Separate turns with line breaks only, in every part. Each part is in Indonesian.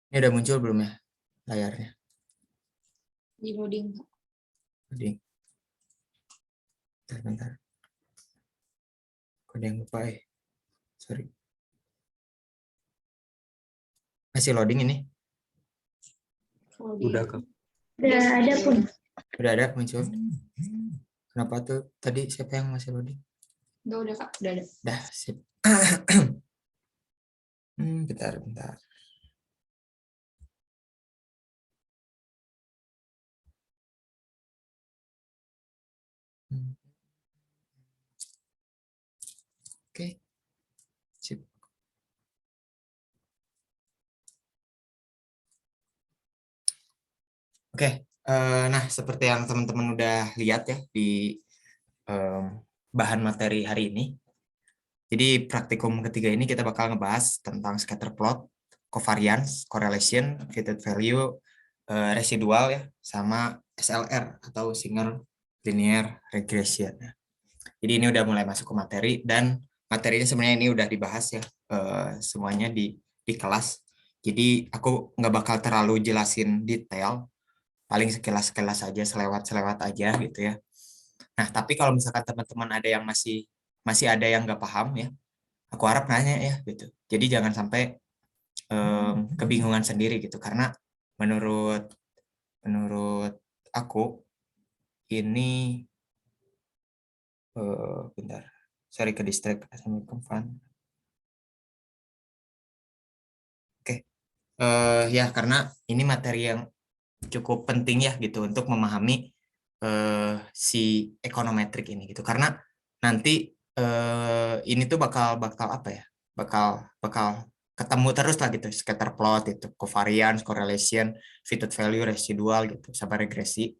Ini udah muncul belum ya layarnya?
Di loading.
Loading. Bentar. Kode yang lupa Sorry. Masih loading ini?
Udah Kak.
Udah ada pun.
Udah ada muncul. Kenapa tuh tadi siapa yang masih loading?
Udah Kak, udah ada.
Dah, sip. Bentar. Oke. Sip. Oke, nah seperti yang teman-teman udah lihat ya di bahan materi hari ini. Jadi praktikum ketiga ini kita bakal ngebahas tentang scatter plot, covariance, correlation, fitted value, residual ya, sama SLR atau single linear regression. Jadi ini udah mulai masuk ke materi dan materinya sebenarnya ini udah dibahas ya semuanya di kelas. Jadi aku nggak bakal terlalu jelasin detail, paling sekilas-sekilas aja, selewat-selewat aja gitu ya. Nah, tapi kalau misalkan teman-teman ada yang masih ada yang nggak paham ya, aku harap nanya ya gitu. Jadi jangan sampai kebingungan sendiri gitu, karena menurut aku ini bentar, sorry ke distract. Assalamualaikum Fan. Oke, ya karena ini materi yang cukup penting ya gitu untuk memahami si ekonometrik ini gitu, karena nanti ini tuh bakal apa ya, bakal ketemu terus lah gitu, scatter plot itu, covariance, correlation, fitted value, residual gitu, sampai regresi.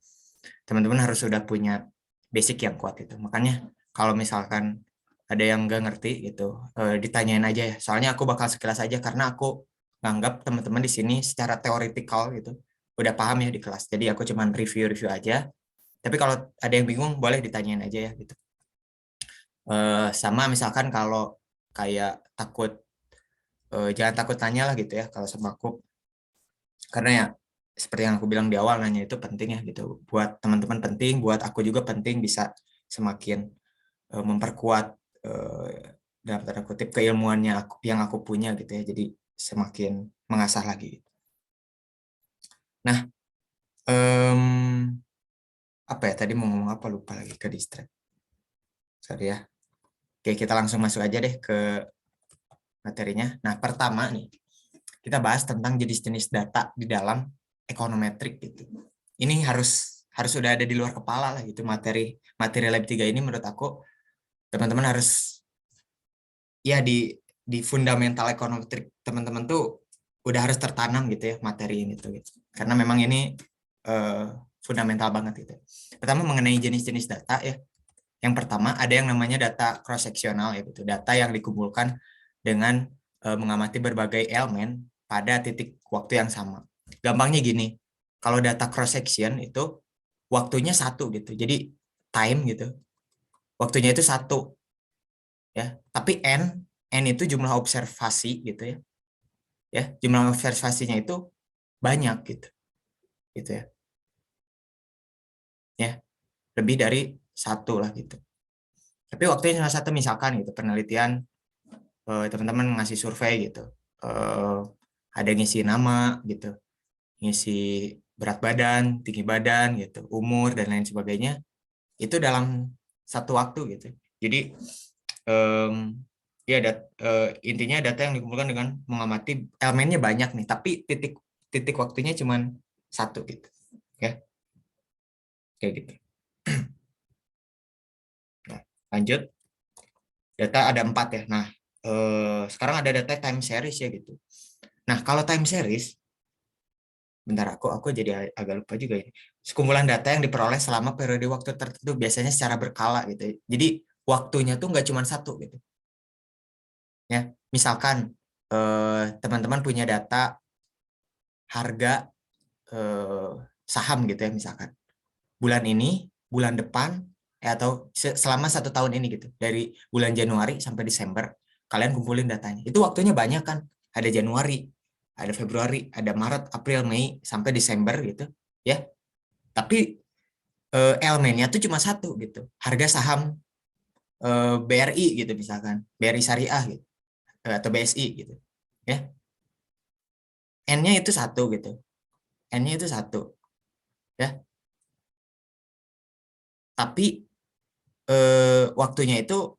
Teman-teman harus sudah punya basic yang kuat itu. Makanya kalau misalkan ada yang nggak ngerti gitu, ditanyain aja ya, soalnya aku bakal sekilas aja karena aku nganggap teman-teman di sini secara teoretikal gitu udah paham ya di kelas. Jadi aku cuman review aja. Tapi kalau ada yang bingung boleh ditanyain aja ya gitu. Sama misalkan kalau kayak takut, jangan takut tanya lah gitu ya kalau sama aku. Karena ya seperti yang aku bilang di awal, nanya itu penting ya gitu. Buat teman-teman penting, buat aku juga penting, bisa semakin memperkuat dalam tanda kutip keilmuannya yang aku punya gitu ya. Jadi semakin mengasah lagi. Nah, apa ya tadi mau ngomong apa, lupa lagi, ke distract. Sorry ya. Oke, kita langsung masuk aja deh ke materinya. Nah, pertama nih, kita bahas tentang jenis-jenis data di dalam ekonometrik gitu. Ini harus sudah ada di luar kepala lah gitu, materi lab 3 ini menurut aku teman-teman harus ya di fundamental ekonometrik teman-teman tuh udah harus tertanam gitu ya materi ini tuh gitu. Karena memang ini fundamental banget gitu. Pertama mengenai jenis-jenis data ya. Yang pertama ada yang namanya data cross sectional ya gitu. Data yang dikumpulkan dengan mengamati berbagai elemen pada titik waktu yang sama. Gampangnya gini, kalau data cross section itu waktunya satu gitu. Jadi time gitu. Waktunya itu satu ya. Tapi n itu jumlah observasi gitu ya. Ya, jumlah observasinya itu banyak gitu. Gitu ya. Ya, lebih dari satu lah gitu. Tapi waktunya cuma satu, misalkan gitu penelitian teman-teman ngasih survei gitu, ada ngisi nama gitu, ngisi berat badan, tinggi badan gitu, umur dan lain sebagainya, itu dalam satu waktu gitu. Jadi ya intinya data yang dikumpulkan dengan mengamati elemennya banyak nih, tapi titik waktunya cuma satu gitu, ya kayak gitu. Nah, lanjut, data ada 4 ya. Nah, sekarang ada data time series ya gitu. Nah, kalau time series, bentar aku jadi agak lupa juga ini. Sekumpulan data yang diperoleh selama periode waktu tertentu, biasanya secara berkala gitu. Jadi waktunya tuh nggak cuma satu gitu. Ya, misalkan teman-teman punya data harga saham gitu ya, misalkan bulan ini, bulan depan, atau selama 1 tahun ini gitu, dari bulan Januari sampai Desember, kalian kumpulin datanya. Itu waktunya banyak kan, ada Januari, ada Februari, ada Maret, April, Mei sampai Desember gitu ya. Tapi elemennya tuh cuma satu gitu. Harga saham BRI gitu misalkan, BRI Syariah gitu atau BSI gitu. Ya. N-nya itu satu gitu. N-nya itu satu ya. Tapi waktunya itu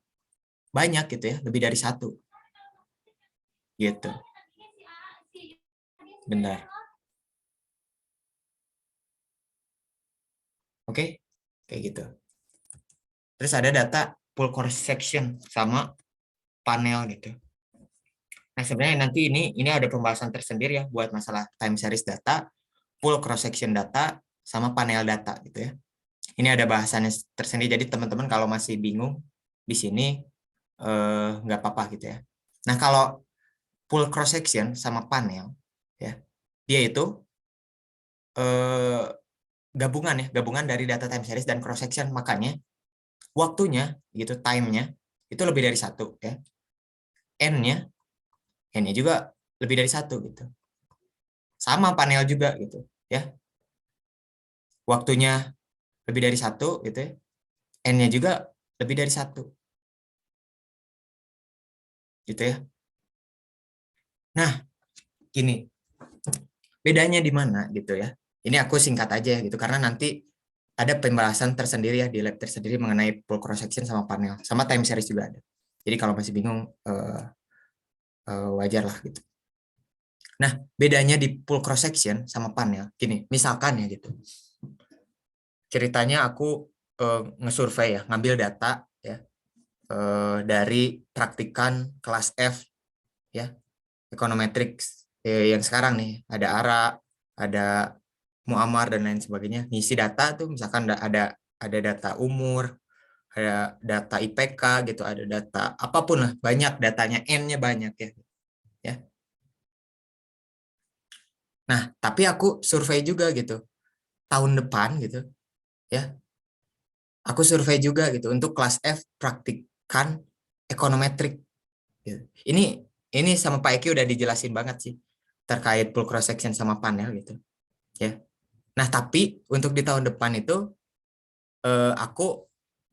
banyak gitu ya, lebih dari satu gitu. Benar. Oke, kayak gitu. Terus ada data full cross section sama panel gitu. Nah, sebenarnya nanti ini ada pembahasan tersendiri ya buat masalah time series data, full cross section data sama panel data gitu ya. Ini ada bahasannya tersendiri, jadi teman-teman kalau masih bingung di sini nggak apa-apa gitu ya. Nah, kalau full cross section sama panel ya, dia itu gabungan ya, gabungan dari data time series dan cross section, makanya waktunya gitu, time-nya itu lebih dari satu ya. N-nya juga lebih dari satu gitu. Sama panel juga gitu ya. Waktunya lebih dari satu gitu ya. N-nya juga lebih dari satu gitu ya. Nah, gini, bedanya di mana gitu ya. Ini aku singkat aja ya gitu, karena nanti ada pembahasan tersendiri ya di lab tersendiri mengenai full cross section sama panel, sama time series juga ada. Jadi kalau masih bingung wajar lah gitu. Nah, bedanya di full cross section sama panel, gini, misalkan ya gitu. Ceritanya aku ngesurvei ya, ngambil data ya dari praktikan kelas F ya, econometrics yang sekarang nih, ada ARA, ada Muammar dan lain sebagainya. Ngisi data tuh misalkan ada data umur, ada data IPK gitu, ada data apapun lah, banyak datanya, N-nya banyak ya. Ya. Nah, tapi aku survei juga gitu. Tahun depan gitu, ya. Aku survei juga gitu untuk kelas F praktikan ekonometrik. Gitu. Ini sama Pak Eki udah dijelasin banget sih terkait full cross section sama panel gitu, ya. Nah, tapi untuk di tahun depan itu aku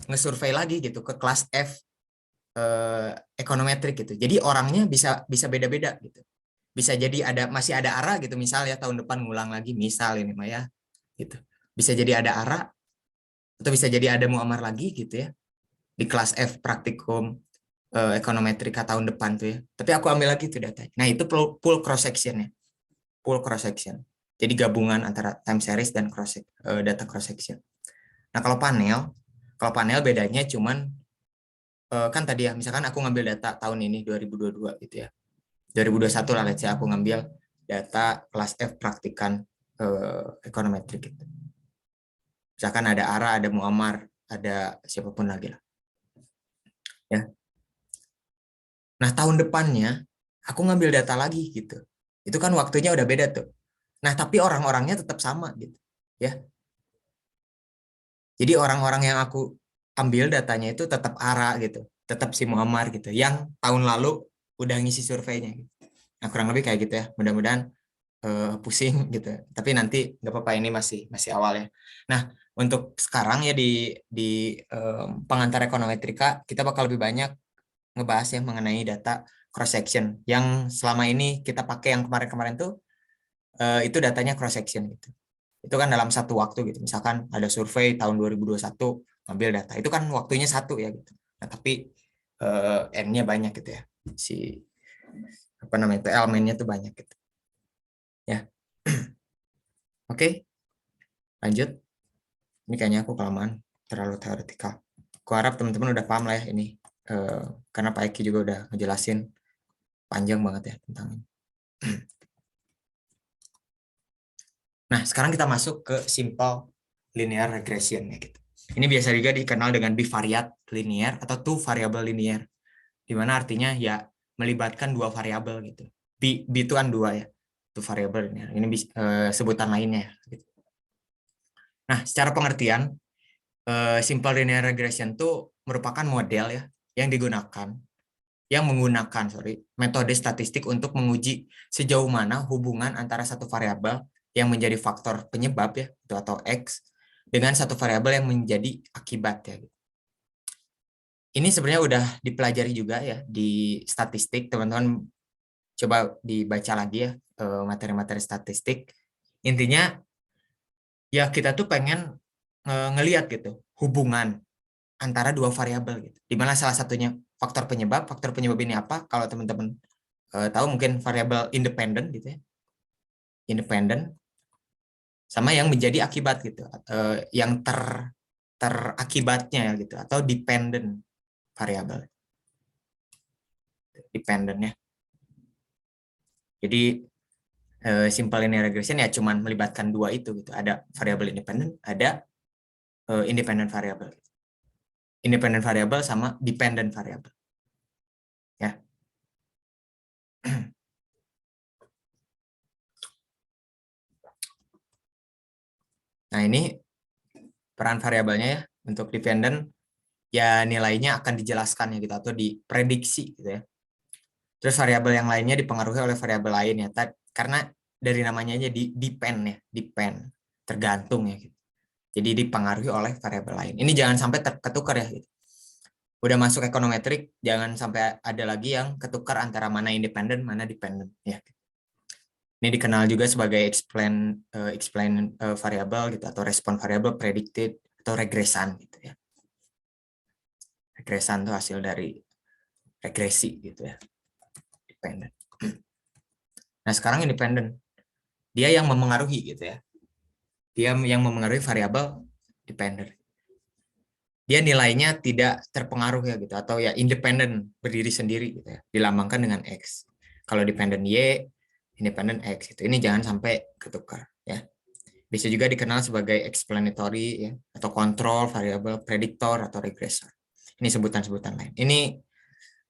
ngesurvei lagi gitu ke kelas F ekonometrik gitu. Jadi orangnya bisa bisa beda-beda gitu. Bisa jadi masih ada ARA gitu, misal ya tahun depan ngulang lagi, misal ini mah ya gitu. Bisa jadi ada ARA atau bisa jadi ada Muammar lagi gitu ya di kelas F praktikum ekonometrika tahun depan tuh ya. Tapi aku ambil lagi tuh data. Nah, itu full cross section ya. Full cross section. Jadi gabungan antara time series dan data cross section. Nah, kalau panel bedanya cuman kan tadi ya, misalkan aku ngambil data tahun ini 2022 gitu ya. 2021 lah, let's say aku ngambil data kelas F praktikan ekonometrik gitu. Misalkan ada ARA, ada Muammar, ada siapapun lagi lah. Ya. Nah, tahun depannya aku ngambil data lagi gitu. Itu kan waktunya udah beda tuh. Nah, tapi orang-orangnya tetap sama gitu. Ya. Jadi orang-orang yang aku ambil datanya itu tetap ARA gitu. Tetap si Muammar gitu. Yang tahun lalu udah ngisi surveinya gitu. Nah, kurang lebih kayak gitu ya. Mudah-mudahan pusing gitu. Tapi nanti nggak apa-apa, ini masih awal ya. Nah, untuk sekarang ya di pengantar ekonometrika kita bakal lebih banyak ngebahas ya mengenai data cross section yang selama ini kita pakai, yang kemarin-kemarin tuh itu datanya cross section gitu. Itu kan dalam satu waktu gitu. Misalkan ada survei tahun 2021 ngambil data. Itu kan waktunya satu ya gitu. Nah, tapi N-nya banyak gitu ya. Si apa namanya itu, elemennya tuh banyak gitu. Ya. Oke, lanjut. Ini kayaknya aku kelamaan, terlalu teoretikal. Aku harap teman-teman udah paham lah ya ini. Karena Pak Eki juga udah ngejelasin panjang banget ya tentang ini. Nah, sekarang kita masuk ke simple linear regression ya gitu. Ini biasa juga dikenal dengan bivariate linear atau two variable linear, di mana artinya ya melibatkan dua variabel gitu. B itu kan dua ya, two variable linear. Ini sebutan lainnya. Gitu. Nah, secara pengertian, simple linear regression itu merupakan model ya yang digunakan yang menggunakan metode statistik untuk menguji sejauh mana hubungan antara satu variabel yang menjadi faktor penyebab ya itu atau X dengan satu variabel yang menjadi akibat ya. Ini sebenarnya udah dipelajari juga ya di statistik, teman-teman coba dibaca lagi ya materi-materi statistik. Intinya ya kita tuh pengen ngelihat gitu hubungan antara dua variabel gitu. Di mana salah satunya faktor penyebab ini apa? Kalau teman-teman tahu mungkin variabel independen gitu ya. Independen sama yang menjadi akibat gitu. Yang terakibatnya gitu atau dependent variabel. Dependent ya. Jadi simple linear regression ya cuman melibatkan dua itu gitu. Ada variabel independen, ada independent variabel. Independent variabel sama dependent variabel. Ya. Nah, ini peran variabelnya ya untuk dependent ya nilainya akan dijelaskan ya gitu atau diprediksi gitu ya. Terus variabel yang lainnya dipengaruhi oleh variabel lain ya. Karena dari namanya aja depend ya, depend, tergantung ya gitu. Jadi dipengaruhi oleh variabel lain. Ini jangan sampai ketukar ya gitu. Udah masuk ekonometrik jangan sampai ada lagi yang ketukar antara mana independen, mana dependent ya. Ini dikenal juga sebagai explain variable gitu atau respon variable, predicted atau regresan gitu ya. Regresan itu hasil dari regresi gitu ya. Dependent. Nah, sekarang independent. Dia yang memengaruhi gitu ya. Dia yang memengaruhi variabel dependent. Dia nilainya tidak terpengaruh ya gitu atau ya independen, berdiri sendiri gitu ya. Dilambangkan dengan X. Kalau dependent Y, independent X gitu. Ini jangan sampai ketukar ya. Bisa juga dikenal sebagai explanatory ya atau control variable, predictor atau regressor. Ini sebutan-sebutan lain. Ini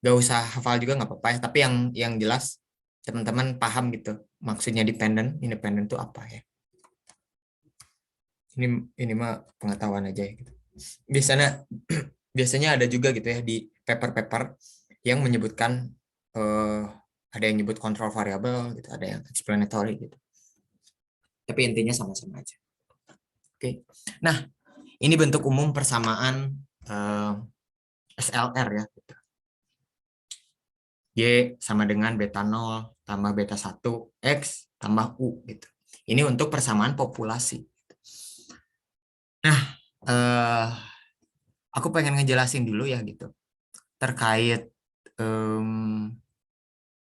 gak usah hafal juga nggak apa-apa ya, tapi yang jelas teman-teman paham gitu maksudnya dependent, independent itu apa ya. Ini mah pengetahuan aja ya gitu. Biasanya ada juga gitu ya di paper-paper yang menyebutkan ada yang nyebut control variable gitu, ada yang explanatory gitu. Tapi intinya sama-sama aja. Oke. Nah, ini bentuk umum persamaan SLR ya. Y sama dengan beta 0 tambah beta 1 X tambah U gitu. Ini untuk persamaan populasi. Nah, aku pengen ngejelasin dulu ya gitu. Terkait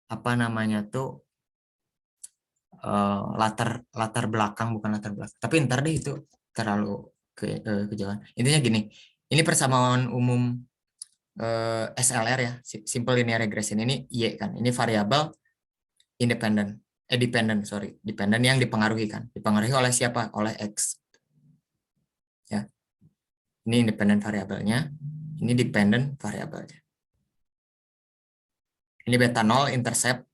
apa namanya tuh latar belakang, bukan latar belakang. Tapi ntar deh itu terlalu kejauhan. Intinya gini, ini persamaan umum SLR ya, simple linear regression ini Y kan. Ini variabel dependent yang dipengaruhi kan. Dipengaruhi oleh siapa? Oleh X. Ya. Ini independent variabelnya, ini dependent variabelnya. Ini beta 0 intercept,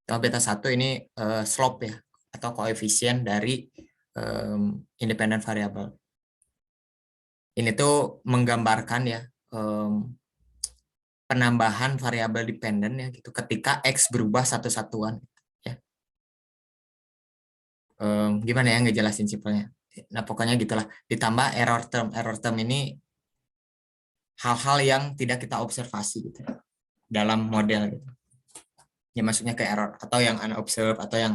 atau beta 1 ini slope ya, atau koefisien dari independent variable. Ini tuh menggambarkan ya penambahan variabel dependent ya gitu ketika X berubah satu satuan ya. Gimana ya ngejelasin simpelnya. Nah, pokoknya gitulah. Ditambah error term ini hal-hal yang tidak kita observasi gitu dalam model gitu. Ya maksudnya ke error atau yang unobserved atau yang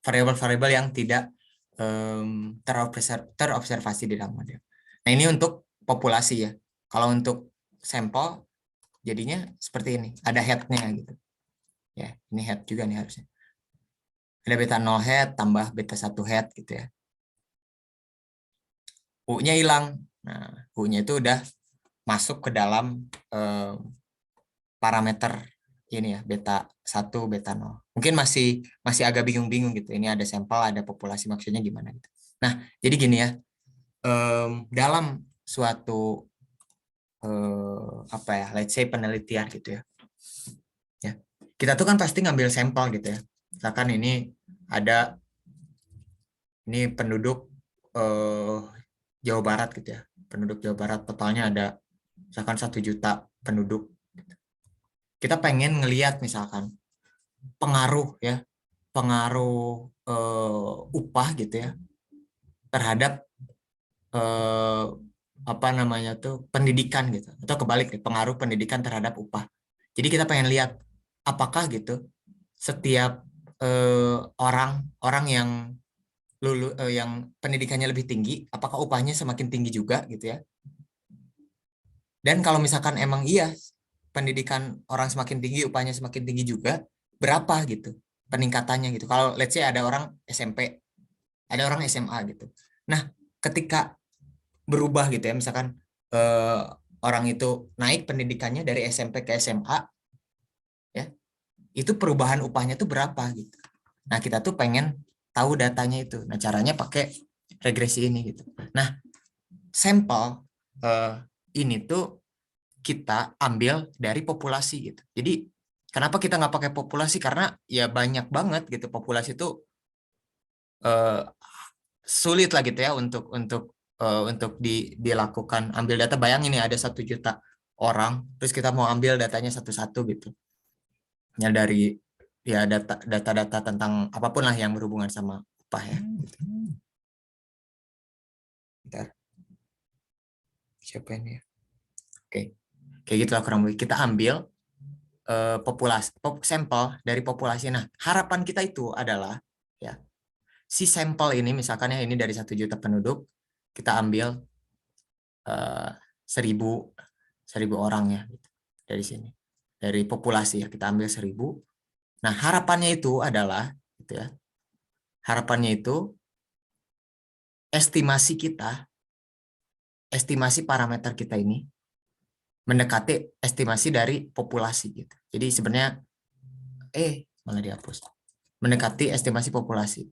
variabel-variabel yang tidak terobservasi di dalam model. Nah, ini untuk populasi ya. Kalau untuk sampel jadinya seperti ini, ada head-nya gitu. Ya, ini head juga nih harusnya. Ada beta 0 head tambah beta 1 head gitu ya. U-nya hilang. Nah, U-nya itu udah masuk ke dalam parameter ini ya, beta 1, beta 0. Mungkin masih agak bingung-bingung gitu. Ini ada sampel, ada populasi, maksudnya gimana gitu. Nah, jadi gini ya. Dalam suatu apa ya, let's say penelitian gitu ya. Ya. Kita tuh kan pasti ngambil sampel gitu ya. Misalkan ini ada penduduk Jawa Barat gitu ya. Penduduk Jawa Barat totalnya ada misalkan 1 juta penduduk. kita pengen ngelihat misalkan pengaruh ya, pengaruh upah gitu ya terhadap apa namanya tuh pendidikan gitu, atau kebalik nih, pengaruh pendidikan terhadap upah. Jadi kita pengen lihat apakah gitu setiap orang yang yang pendidikannya lebih tinggi, apakah upahnya semakin tinggi juga gitu ya. Dan kalau misalkan emang iya pendidikan orang semakin tinggi, upahnya semakin tinggi juga, berapa gitu peningkatannya gitu. Kalau let's say ada orang SMP, ada orang SMA gitu. Nah, ketika berubah gitu ya, misalkan eh, orang itu naik pendidikannya dari SMP ke SMA, ya, itu perubahan upahnya tuh berapa gitu. Nah, kita tuh pengen tahu datanya itu. Nah, caranya pakai regresi ini gitu. Nah, sampel ini tuh kita ambil dari populasi gitu. Jadi kenapa kita nggak pakai populasi? Karena ya banyak banget gitu populasi itu eh, sulit lah gitu ya untuk dilakukan ambil data. Bayangin nih ada 1 juta orang, terus kita mau ambil datanya satu-satu gitu. Ya dari ya data-data tentang apapun lah yang berhubungan sama upah ya. Bentar. Siapa ini ya? Oke. Kayak gitu lah kurang lebih. Kita ambil populasi sampel dari populasi. Nah, harapan kita itu adalah ya si sampel ini misalkan ya ini dari 1 juta penduduk kita ambil 1.000 orang ya gitu, dari sini dari populasi ya kita ambil 1.000. Nah, harapannya itu adalah gitu ya. Harapannya itu estimasi kita, estimasi parameter kita ini mendekati estimasi dari populasi gitu. Jadi sebenarnya malah dihapus. Mendekati estimasi populasi.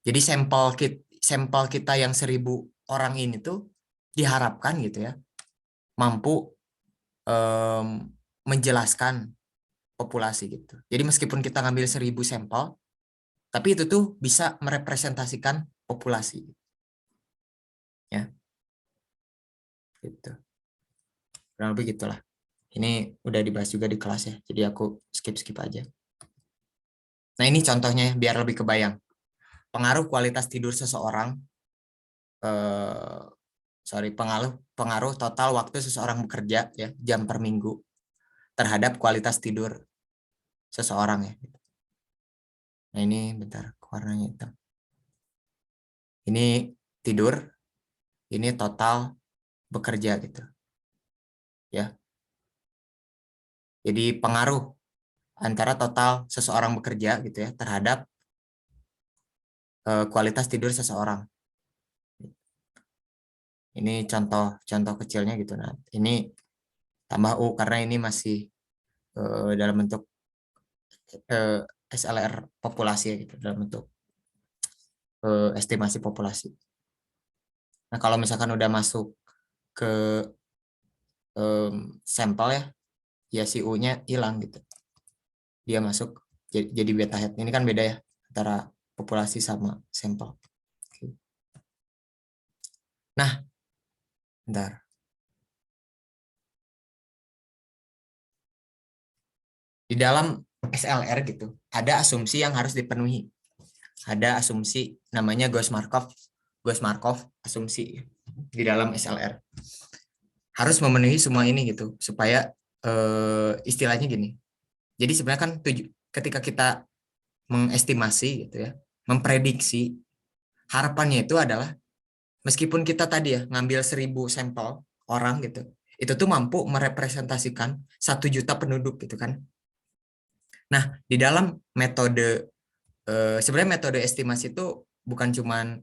Jadi sampel kita yang 1.000 orang ini tuh diharapkan gitu ya mampu menjelaskan populasi gitu. Jadi meskipun kita ngambil 1.000 sampel, tapi itu tuh bisa merepresentasikan populasi. Ya, gitu. Kurang lebih gitulah. Ini udah dibahas juga di kelas ya, jadi aku skip aja. Nah ini contohnya biar lebih kebayang. Pengaruh kualitas tidur seseorang, pengaruh total waktu seseorang bekerja ya jam per minggu terhadap kualitas tidur seseorang ya. Nah ini bentar warnanya hitam. Ini tidur, ini total bekerja gitu ya. Jadi pengaruh antara total seseorang bekerja gitu ya terhadap kualitas tidur seseorang. Ini contoh kecilnya gitu. Nah, ini tambah U karena ini masih dalam bentuk SLR populasi ya gitu, dalam bentuk estimasi populasi. Nah, kalau misalkan udah masuk ke sampel ya, ya si U-nya hilang gitu. Dia masuk jadi beta head. Ini kan beda ya antara populasi sama sampel. Nah, bentar. Di dalam SLR gitu, ada asumsi yang harus dipenuhi. Ada asumsi namanya Gauss-Markov asumsi di dalam SLR. Harus memenuhi semua ini gitu supaya istilahnya gini. Jadi sebenarnya kan ketika kita mengestimasi gitu ya, memprediksi, harapannya itu adalah meskipun kita tadi ya ngambil 1.000 sampel orang gitu, itu tuh mampu merepresentasikan 1 juta penduduk gitu kan. Nah, di dalam metode sebenarnya metode estimasi itu bukan cuman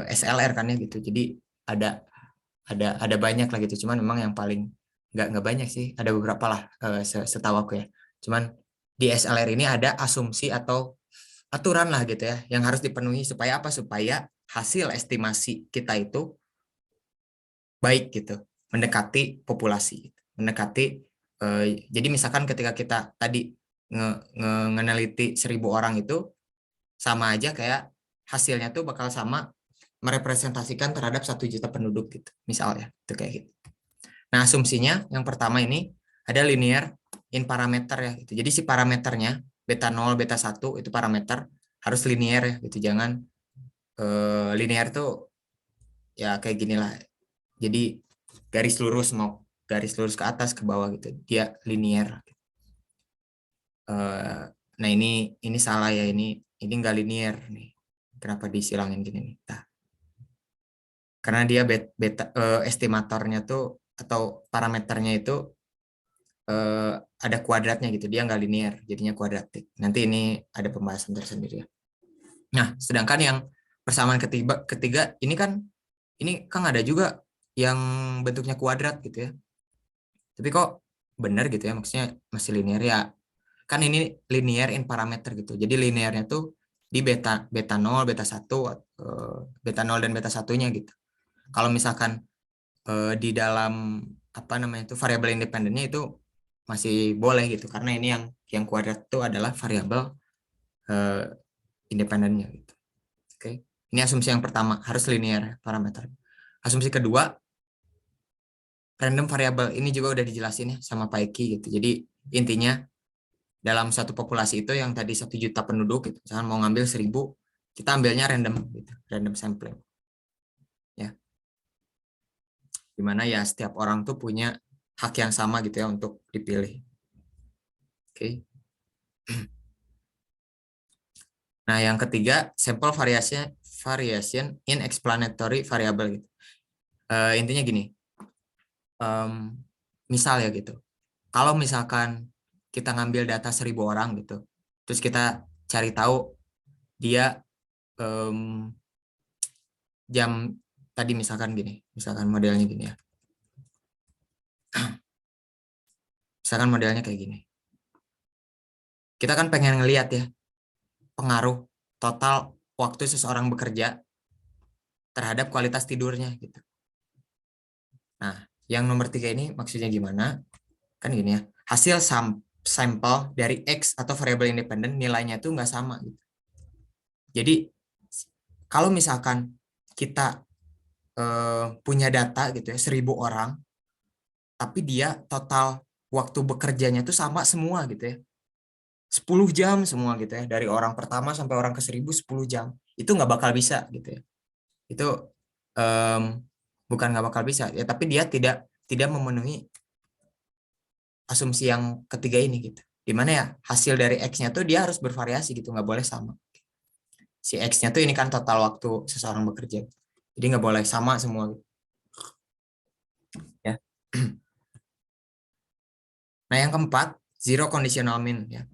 SLR kan ya gitu. Jadi ada banyak lah gitu. Cuman memang yang paling nggak banyak sih. Ada beberapa lah setahu aku ya. Cuman di SLR ini ada asumsi atau aturan lah gitu ya yang harus dipenuhi supaya apa? Supaya hasil estimasi kita itu baik gitu, mendekati populasi, mendekati jadi misalkan ketika kita tadi ngeneliti 1.000 orang itu sama aja kayak hasilnya tuh bakal sama merepresentasikan terhadap 1 juta penduduk gitu misalnya itu kayak gitu. Nah asumsinya yang pertama ini ada linear in parameter ya gitu. Jadi si parameternya beta 0, beta 1 itu parameter harus linear ya gitu. Jangan linear tuh ya kayak gini lah. Jadi garis lurus mau garis lurus ke atas ke bawah gitu. Dia linear. Nah ini salah ya, ini nggak linear nih. Kenapa disilangin gini nih? Nah, karena dia beta estimatornya tuh atau parameternya itu ada kuadratnya gitu, dia nggak linear, jadinya kuadratik. Nanti ini ada pembahasan tersendiri ya. Nah, sedangkan yang persamaan ketiga ini kan ada juga yang bentuknya kuadrat gitu ya. Tapi kok benar gitu ya, maksudnya masih linear ya. Kan ini linear in parameter gitu. Jadi linearnya tuh di beta 0, beta 1, beta 0 dan beta 1-nya gitu. Kalau misalkan di dalam apa namanya itu variabel independennya itu masih boleh gitu, karena ini yang kuadrat itu adalah variabel independennya gitu. Oke. Ini asumsi yang pertama, harus linear parameter. Asumsi kedua, random variabel. Ini juga udah dijelasin ya sama Pak Eki gitu. Jadi intinya dalam satu populasi itu yang tadi 1 juta penduduk gitu, misalkan mau ngambil 1000, kita ambilnya random gitu, random sampling. Ya. Dimana ya setiap orang tuh punya hak yang sama gitu ya untuk dipilih. Oke. Nah, yang ketiga, sample variation in explanatory variable gitu. Intinya gini, misal ya gitu. Kalau misalkan kita ngambil data 1000 orang gitu, terus kita cari tahu dia jam tadi misalkan gini, misalkan modelnya gini ya. Misalkan modelnya kayak gini. Kita kan pengen ngelihat ya pengaruh total waktu seseorang bekerja terhadap kualitas tidurnya gitu. Nah, yang nomor 3 ini maksudnya gimana? Kan gini ya, hasil sampel dari X atau variabel independen nilainya itu nggak sama gitu. Jadi kalau misalkan kita punya data gitu ya 1000 orang, tapi dia total waktu bekerjanya itu sama semua gitu ya, 10 jam semua gitu ya, dari orang pertama sampai orang ke 1000 10 jam, itu nggak bakal bisa gitu ya. Itu bukan nggak bakal bisa ya, tapi dia tidak memenuhi asumsi yang ketiga ini gitu. Dimana ya hasil dari X-nya tuh dia harus bervariasi gitu, nggak boleh sama. Si X-nya tuh ini kan total waktu seseorang bekerja. Jadi nggak boleh sama semua gitu. Ya. Nah, yang keempat, zero conditional mean ya.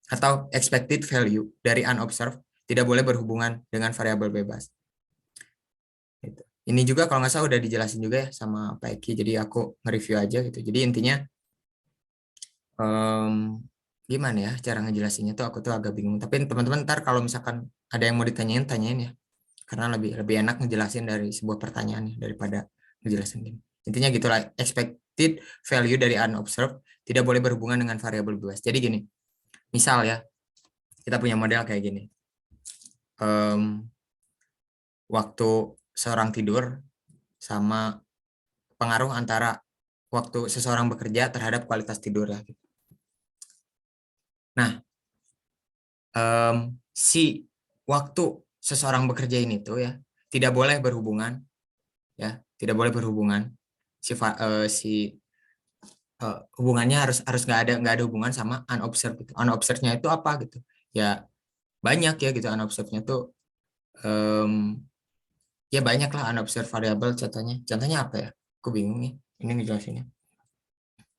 Atau expected value dari unobserved tidak boleh berhubungan dengan variabel bebas. Gitu. Ini juga kalau nggak salah udah dijelasin juga ya sama Pak Eki, jadi aku nge-review aja gitu. Jadi intinya gimana ya cara ngejelasinnya tuh aku tuh agak bingung. Tapi teman-teman ntar kalau misalkan ada yang mau ditanyain, tanyain ya. Karena lebih enak ngejelasin dari sebuah pertanyaan ya, daripada ngejelasin gini. Intinya gitulah, expected value dari unobserved tidak boleh berhubungan dengan variabel bebas. Jadi gini, misal ya, kita punya model kayak gini. Waktu seorang tidur sama pengaruh antara waktu seseorang bekerja terhadap kualitas tidur ya. Nah, si waktu seseorang bekerja ini tuh ya tidak boleh berhubungan ya, tidak boleh berhubungan hubungannya harus nggak ada hubungan sama unobserved gitu. Unobserved-nya itu apa gitu? Ya banyak ya gitu unobserved-nya tuh ya banyak lah unobserved variable contohnya. Contohnya apa ya? Aku bingung nih. Ini ngejelasinnya.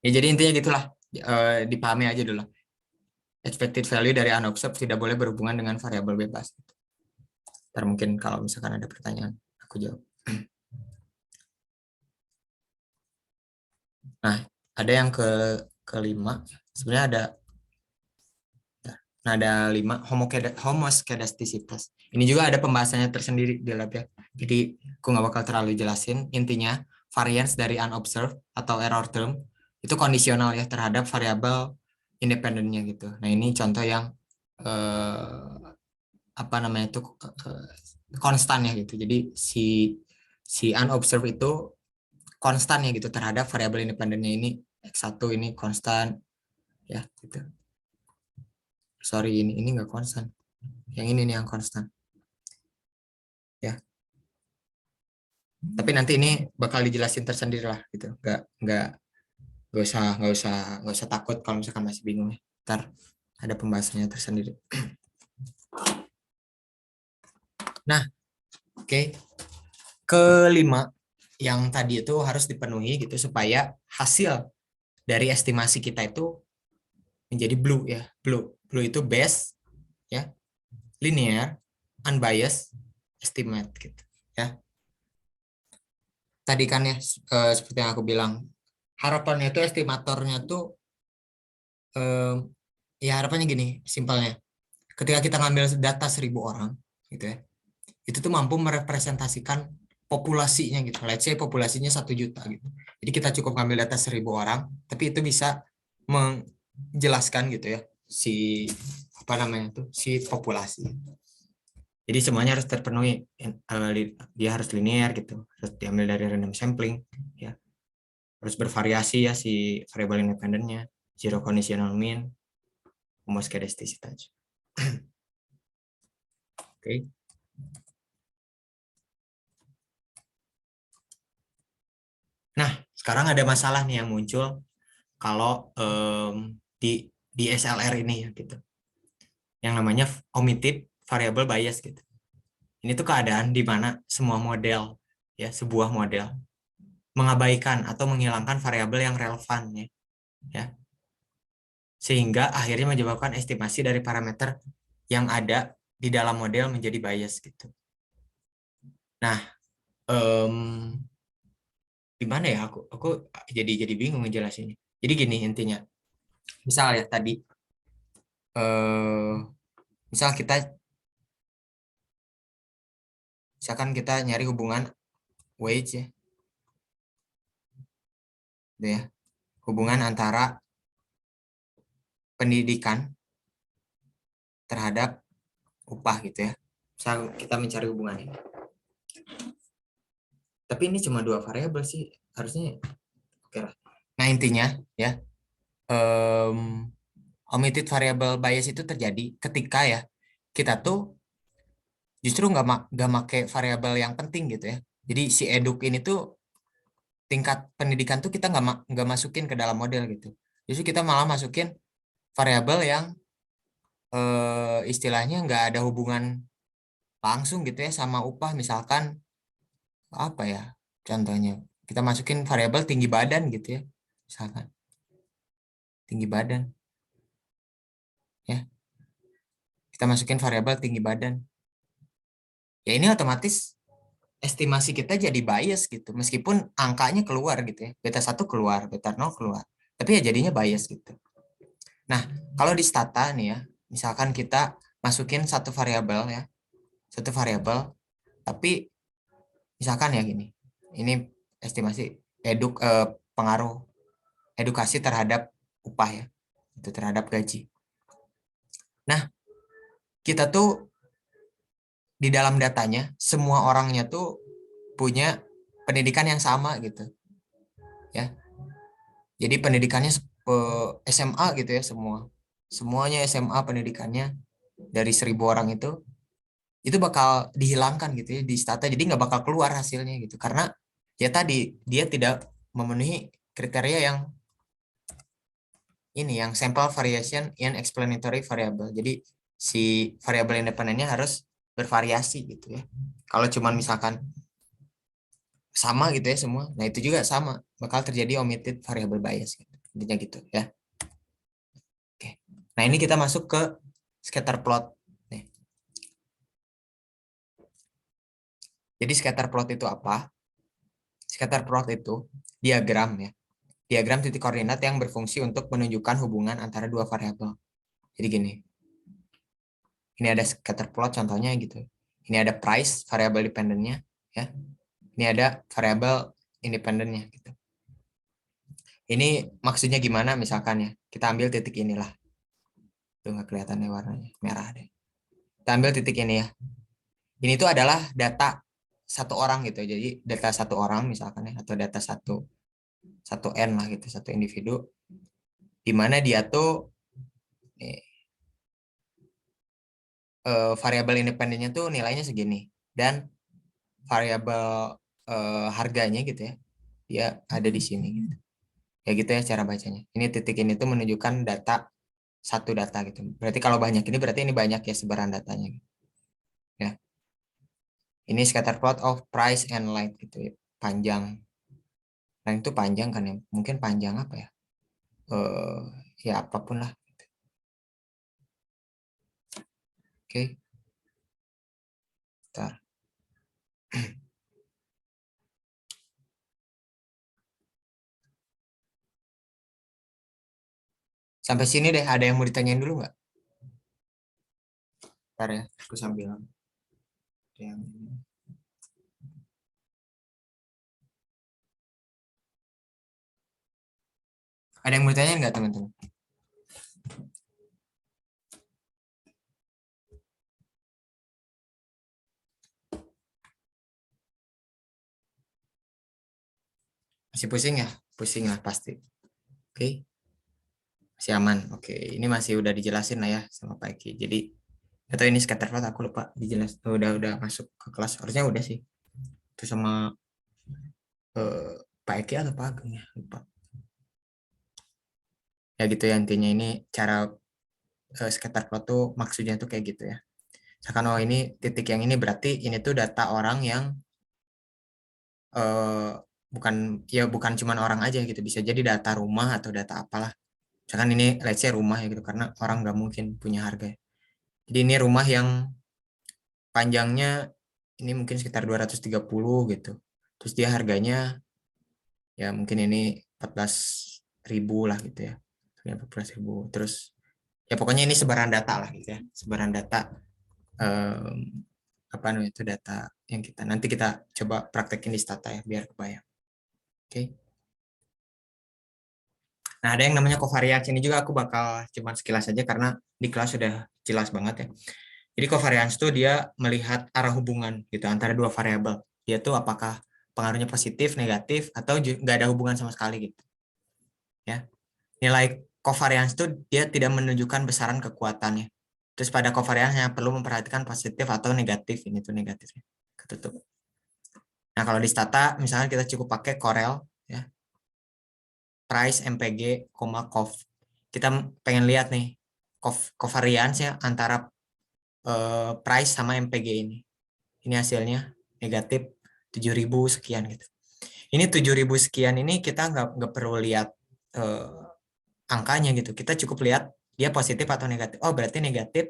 Ya jadi intinya gitulah, dipahami aja dulu. Expected value dari unobserved tidak boleh berhubungan dengan variabel bebas. Ntar mungkin kalau misalkan ada pertanyaan, aku jawab. Nah, ada yang kelima. Sebenarnya ada 5, homoskedastisitas. Ini juga ada pembahasannya tersendiri di lab ya. Jadi aku nggak bakal terlalu jelasin. Intinya, variance dari unobserved atau error term itu kondisional ya terhadap variabel independennya gitu. Nah ini contoh yang apa namanya itu konstan ya gitu. Jadi si unobserved itu konstan ya gitu terhadap variabel independennya ini X1 ini konstan, ya gitu. Sorry, ini nggak konstan. Yang ini nih yang konstan. Ya. Tapi nanti ini bakal dijelasin tersendiri lah gitu. Nggak usah takut kalau misalkan masih bingung ya. Ntar ada pembahasannya tersendiri. Nah, oke. Kelima yang tadi itu harus dipenuhi gitu supaya hasil dari estimasi kita itu menjadi blue ya. Blue itu base ya, linear, unbiased estimate gitu ya. Tadi kan ya seperti yang aku bilang, harapannya itu estimatornya tuh eh, ya harapannya gini, simpelnya. Ketika kita ngambil data 1.000 orang gitu ya, itu tuh mampu merepresentasikan populasinya gitu. Let's say populasinya 1 juta gitu. Jadi kita cukup ngambil data 1.000 orang, tapi itu bisa menjelaskan gitu ya si apa namanya tuh si populasi. Jadi semuanya harus terpenuhi, dia harus linear gitu, harus diambil dari random sampling ya, harus bervariasi ya si variabel independennya, zero conditional mean, homoscedasticity. Oke. Nah, sekarang ada masalah nih yang muncul kalau di SLR ini ya gitu. Yang namanya omitted variable bias gitu. Ini tuh keadaan di mana semua model ya, sebuah model mengabaikan atau menghilangkan variabel yang relevan ya. Sehingga akhirnya menyebabkan estimasi dari parameter yang ada di dalam model menjadi bias gitu. Nah, gimana ya aku jadi bingung ngejelasinnya. Jadi gini intinya. Misal ya tadi eh misal misalkan kita nyari hubungan wage ya. Gitu ya. Hubungan antara pendidikan terhadap upah gitu ya. Misal kita mencari hubungannya. Tapi ini cuma 2 variabel sih, harusnya oke lah. Nah, intinya ya, omitted variable bias itu terjadi ketika ya kita tuh justru nggak make variabel yang penting gitu ya. Jadi si eduk ini tuh tingkat pendidikan tuh kita nggak masukin ke dalam model gitu. Justru kita malah masukin variabel yang istilahnya nggak ada hubungan langsung gitu ya sama upah. Misalkan apa ya contohnya, kita masukin variabel tinggi badan gitu ya, misalkan tinggi badan ya, kita masukin variabel tinggi badan ya, ini otomatis estimasi kita jadi bias gitu, meskipun angkanya keluar gitu ya, beta 1 keluar, beta 0 keluar, tapi ya jadinya bias gitu. Nah, kalau di stata nih ya, misalkan kita masukin satu variabel ya, satu variabel, tapi misalkan ya gini, ini estimasi pengaruh edukasi terhadap upah ya, itu terhadap gaji. Nah, kita tuh di dalam datanya semua orangnya tuh punya pendidikan yang sama gitu ya. Jadi pendidikannya SMA gitu ya, semuanya SMA pendidikannya dari 1.000 orang itu bakal dihilangkan gitu ya di stata, jadi nggak bakal keluar hasilnya gitu karena ya tadi dia tidak memenuhi kriteria yang ini, yang sample variation in explanatory variable. Jadi si variabel independennya harus bervariasi gitu ya. Kalau cuman misalkan sama gitu ya semua, nah itu juga sama, bakal terjadi omitted variable bias gitu. Intinya gitu ya. Oke. Nah, ini kita masuk ke scatter plot nih. Jadi scatter plot itu apa? Scatter plot itu diagram ya. Diagram titik koordinat yang berfungsi untuk menunjukkan hubungan antara 2 variabel. Jadi gini. Ini ada scatter plot contohnya gitu. Ini ada price variabel dependennya ya. Ini ada variabel independennya gitu. Ini maksudnya gimana misalkan ya. Kita ambil titik inilah. Tuh nggak kelihatan nih warnanya, merah deh. Kita ambil titik ini ya. Ini tuh adalah data satu orang gitu. Jadi data satu orang misalkan ya, atau data satu n lah gitu, satu individu. di mana dia tuh nih, variabel independennya tuh nilainya segini dan variabel harganya gitu ya, dia ada di sini gitu. Ya gitu ya cara bacanya. Ini titik ini tuh menunjukkan data satu data gitu. Berarti kalau banyak ini berarti ini banyak ya sebaran datanya gitu. Ya. Ini scatter plot of price and light gitu ya. Panjang. Nah, itu panjang kan ya. Mungkin panjang apa ya? Ya apapun lah. Oke. Bentar. Sampai sini deh, ada yang mau ditanyain dulu nggak? Bentar ya, aku sambil yang ada yang mau ditanyain nggak teman-teman? Masih pusing ya? Pusing lah pasti. Oke. Masih aman. Oke, ini masih udah dijelasin lah ya sama Pak Eki. Jadi atau ini scatter plot aku lupa dijelas. Udah masuk ke kelas harusnya udah sih. Itu sama Pak Eki atau Pak Ageng ya lupa. Ya gitu ya intinya ini cara scatter plot tuh maksudnya tuh kayak gitu ya. Misalkan oh ini titik yang ini berarti ini tuh data orang yang eh, bukan cuman orang aja gitu, bisa jadi data rumah atau data apalah. Misalkan ini let's say rumah ya gitu karena orang nggak mungkin punya harga. Jadi ini rumah yang panjangnya ini mungkin sekitar 230 gitu. Terus dia harganya ya mungkin ini 14.000 lah gitu ya. 14.000. Terus ya pokoknya ini sebaran data lah gitu ya. Sebaran data em, apa namanya itu data yang kita nanti kita coba praktekin di Stata ya biar kebayang. Oke. Nah, ada yang namanya covariance ini juga aku bakal cuman sekilas saja karena di kelas sudah jelas banget ya. Jadi covariance itu dia melihat arah hubungan gitu antara dua variabel. Dia tuh apakah pengaruhnya positif, negatif, atau nggak ada hubungan sama sekali gitu. Ya, nilai covariance itu dia tidak menunjukkan besaran kekuatannya. Terus pada covariance yang perlu memperhatikan positif atau negatif ini tuh negatifnya. Ketutup. Nah, kalau di Stata misalnya kita cukup pakai Corel ya, price MPG, COV. Kita pengen lihat nih covariance ya antara price sama MPG ini. Ini hasilnya negatif 7.000 sekian gitu. Ini 7.000 sekian ini kita nggak perlu lihat eh, angkanya gitu. Kita cukup lihat dia positif atau negatif. Oh berarti negatif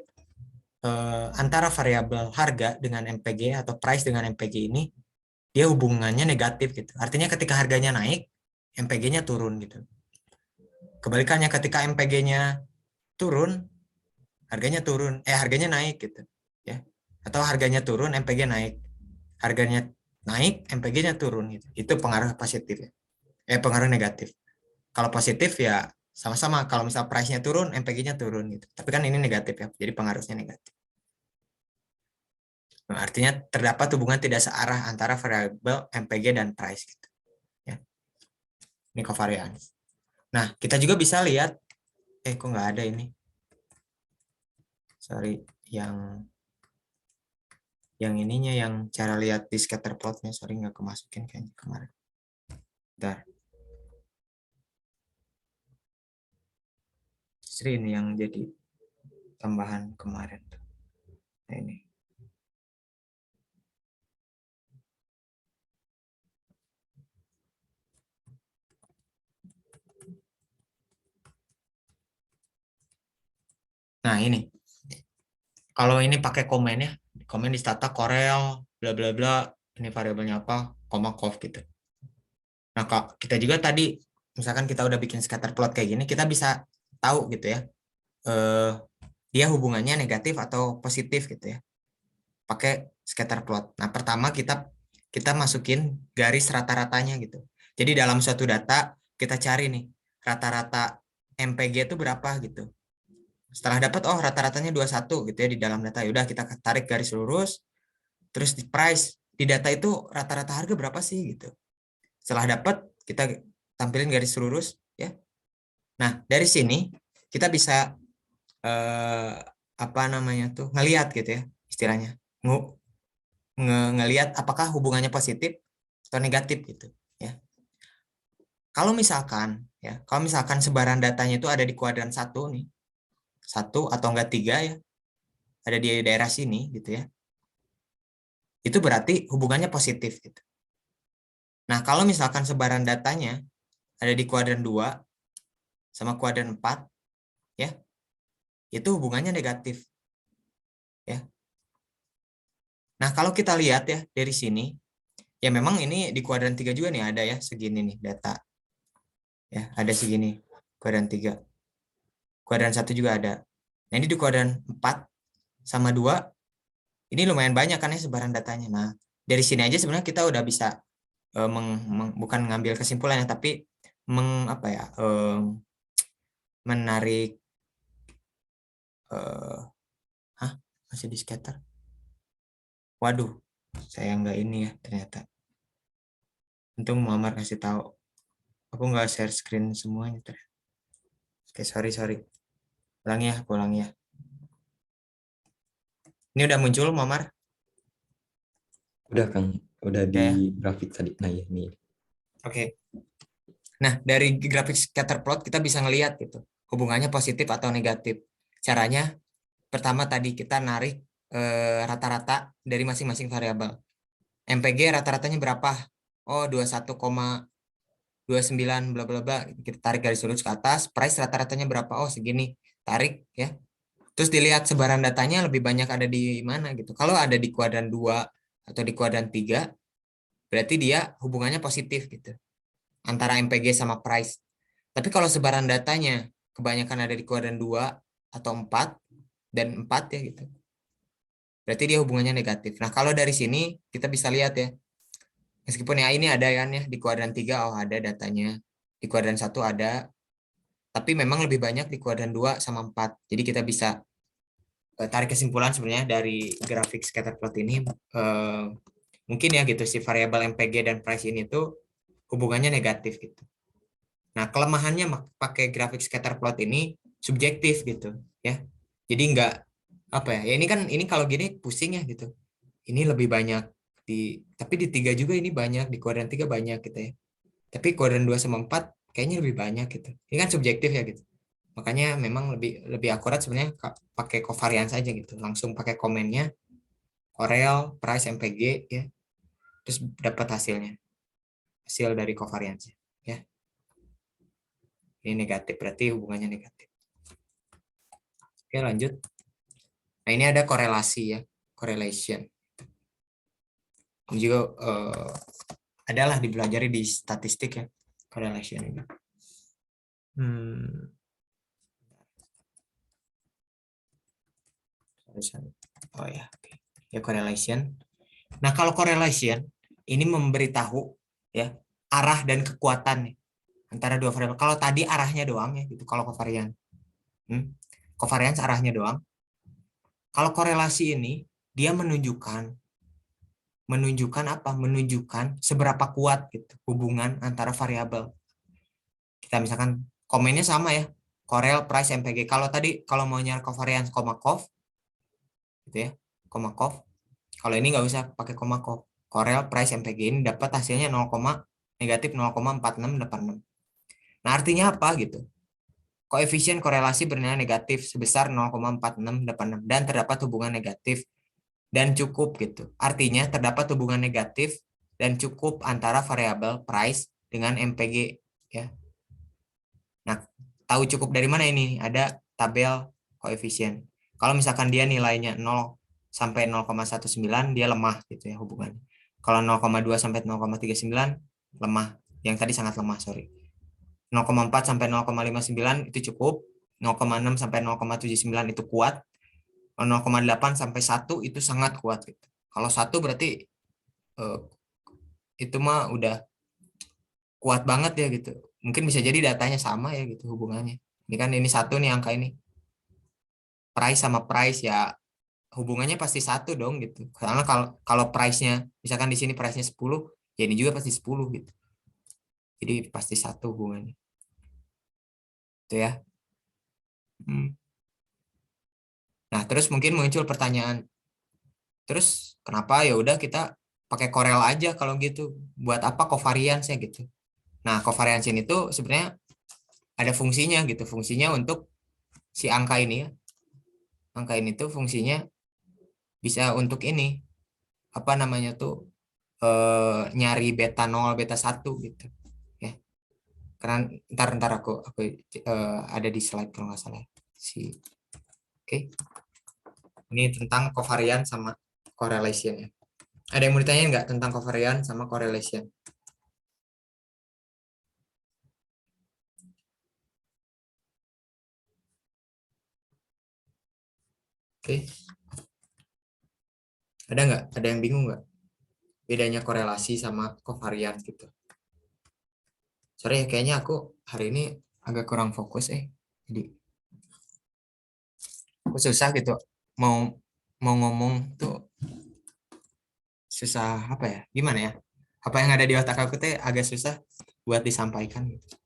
antara variabel harga dengan MPG atau price dengan MPG ini dia hubungannya negatif gitu. Artinya ketika harganya naik, MPG-nya turun gitu. Kebalikannya ketika MPG-nya turun, harganya naik gitu. Ya. Atau harganya turun, MPG naik. Harganya naik, MPG-nya turun gitu. Itu pengaruh positif ya. Pengaruh negatif. Kalau positif ya sama-sama. Kalau misal price-nya turun, MPG-nya turun gitu. Tapi kan ini negatif ya, jadi pengaruhnya negatif. Nah, artinya terdapat hubungan tidak searah antara variabel MPG dan price gitu. Ya. Ini covariance. Nah, kita juga bisa lihat, kok nggak ada ini. Sorry, yang ininya, yang cara lihat di scatter plotnya, sorry nggak kemasukin kayaknya kemarin. Bentar. Justru ini yang jadi tambahan kemarin. Nah, ini. Nah, ini. Kalau ini pakai komen ya, komen di Stata Corel, bla bla bla, ini variabelnya apa, koma conv gitu. Nah, kita juga tadi, misalkan kita udah bikin scatter plot kayak gini, kita bisa tahu gitu ya, dia hubungannya negatif atau positif gitu ya, pakai scatter plot. Nah, pertama kita masukin garis rata-ratanya gitu. Jadi dalam suatu data, kita cari nih, rata-rata MPG itu berapa gitu. Setelah dapat, oh rata-ratanya 21 gitu ya di dalam data. Yaudah kita tarik garis lurus, terus di price, di data itu rata-rata harga berapa sih gitu. Setelah dapat, kita tampilin garis lurus ya. Nah, dari sini kita bisa apa namanya tuh ngelihat gitu ya istilahnya. Ngelihat apakah hubungannya positif atau negatif gitu ya. Kalau misalkan sebaran datanya itu ada di kuadran satu nih, satu atau enggak tiga ya, ada di daerah sini gitu ya. Itu berarti hubungannya positif gitu. Nah, kalau misalkan sebaran datanya ada di kuadran 2 sama kuadran 4 ya, itu hubungannya negatif ya. Nah, kalau kita lihat ya dari sini, ya memang ini di kuadran 3 juga nih ada ya segini nih data. Ya, ada segini kuadran 3. Kuadran 1 juga ada. Nah, ini di kuadran 4 sama 2 ini lumayan banyak kan ya sebaran datanya. Nah, dari sini aja sebenarnya kita udah bisa bukan ngambil kesimpulannya tapi apa ya? Menarik hah? Masih di scatter. Waduh, saya nggak ini ya ternyata. Untung Muammar kasih tahu. Aku nggak share screen semuanya ternyata. Oke, sorry. Ulangi ya. Ini udah muncul, Muammar?
Udah Kang, udah
Ya, ya.
di grafik tadi. Nah ya nih.
Oke. Nah, dari grafik scatter plot kita bisa ngelihat gitu. Hubungannya positif atau negatif. Caranya pertama tadi kita narik rata-rata dari masing-masing variabel. MPG rata-ratanya berapa? Oh, 21,29 bla bla bla. Kita tarik garis lurus ke atas. Price rata-ratanya berapa? Oh, segini. Tarik ya. Terus dilihat sebaran datanya lebih banyak ada di mana gitu. Kalau ada di kuadran 2 atau di kuadran 3, berarti dia hubungannya positif gitu. Antara MPG sama price. Tapi kalau sebaran datanya kebanyakan ada di kuadran 2 atau 4 dan 4 ya gitu. Berarti dia hubungannya negatif. Nah, kalau dari sini kita bisa lihat ya. Meskipun ya ini ada kan ya di kuadran 3 oh ada datanya. Di kuadran 1 ada, tapi memang lebih banyak di kuadran 2 sama 4. Jadi kita bisa tarik kesimpulan sebenarnya dari grafik scatter plot ini mungkin ya gitu si variabel MPG dan price ini tuh hubungannya negatif gitu. Nah, kelemahannya pakai grafik scatter plot ini subjektif gitu ya. Jadi nggak apa ya? Ya ini kalau gini pusing ya gitu. Ini lebih banyak tapi di tiga juga ini banyak, di kuadran 3 banyak gitu ya. Tapi kuadran 2 sama 4 kayaknya lebih banyak gitu. Ini kan subjektif ya gitu. Makanya memang lebih lebih akurat sebenarnya pakai covariance aja gitu. Langsung pakai komennya Corel, price, MPG ya. Terus dapat hasilnya. Hasil dari covariance ya. Ini negatif berarti hubungannya negatif. Oke, lanjut. Nah, ini ada korelasi ya, correlation. Ini juga adalah dipelajari di statistik ya, correlation ini. Oh ya, oke. Ya correlation. Nah, kalau correlation ini memberitahu ya arah dan kekuatan nih, antara dua variabel. Kalau tadi arahnya doang ya gitu. Kalau covariance, covariance arahnya doang. Kalau korelasi ini dia menunjukkan apa? Menunjukkan seberapa kuat gitu hubungan antara variabel. Kita misalkan komennya sama ya, Corel, price, MPG. Kalau mau nyari covariance, cov, gitu ya, cov. Kalau ini nggak usah pakai cov. Corel, price, MPG ini dapat hasilnya negatif 0,4686. Nah, artinya apa gitu? Koefisien korelasi bernilai negatif sebesar 0,4686 dan terdapat hubungan negatif dan cukup gitu. Artinya terdapat hubungan negatif dan cukup antara variabel price dengan MPG ya. Nah, tahu cukup dari mana ini? Ada tabel koefisien. Kalau misalkan dia nilainya 0 sampai 0,19 dia lemah gitu ya hubungannya. Kalau 0,2 sampai 0,39 lemah. Yang tadi sangat lemah, sorry. 0,4 sampai 0,59 itu cukup. 0,6 sampai 0,79 itu kuat. 0,8 sampai 1 itu sangat kuat gitu. Kalau 1 berarti itu mah udah kuat banget ya gitu. Mungkin bisa jadi datanya sama ya gitu hubungannya. Ini kan ini 1 nih angka ini. Price sama price ya hubungannya pasti 1 dong gitu. Karena kalau price-nya misalkan di sini price-nya 10, ya ini juga pasti 10 gitu. Jadi pasti 1 hubungannya. Itu ya. Nah, terus mungkin muncul pertanyaan, terus kenapa ya udah kita pakai Corel aja kalau gitu? Buat apa covariance ya gitu? Nah, covariance ini tuh sebenarnya ada fungsinya gitu. Fungsinya untuk si angka ini ya. Angka ini tuh fungsinya bisa untuk ini, apa namanya tuh, nyari beta 0 beta 1 gitu. Ya. Karena ntar aku ada di slide kalau nggak salah. Oke. Ini tentang covariance sama correlation ya. Ada yang mau ditanyain nggak tentang covariance sama correlation? Oke. Ada nggak? Ada yang bingung nggak? Bedanya korelasi sama covariance gitu. Sorry ya, kayaknya aku hari ini agak kurang fokus Jadi aku susah gitu. Mau mau ngomong tuh susah apa ya? Gimana ya? Apa yang ada di otak aku tuh agak susah buat disampaikan gitu.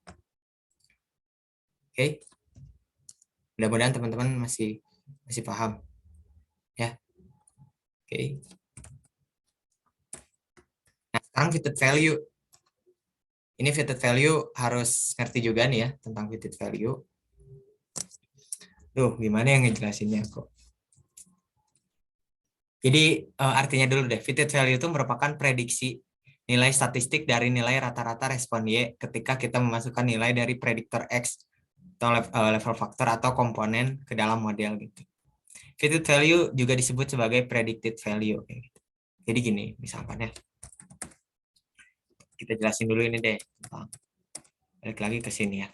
Oke. Mudah-mudahan teman-teman masih paham ya. Oke. Nah, sekarang fitted value. Ini fitted value harus ngerti juga nih ya tentang fitted value. Tuh, gimana yang ngejelasinnya kok? Jadi artinya dulu deh, fitted value itu merupakan prediksi nilai statistik dari nilai rata-rata respon Y ketika kita memasukkan nilai dari prediktor X atau level faktor atau komponen ke dalam model gitu. Fitted value juga disebut sebagai predicted value. Gitu. Jadi gini, misalkan ya, kita jelasin dulu ini deh, balik lagi ke sini ya.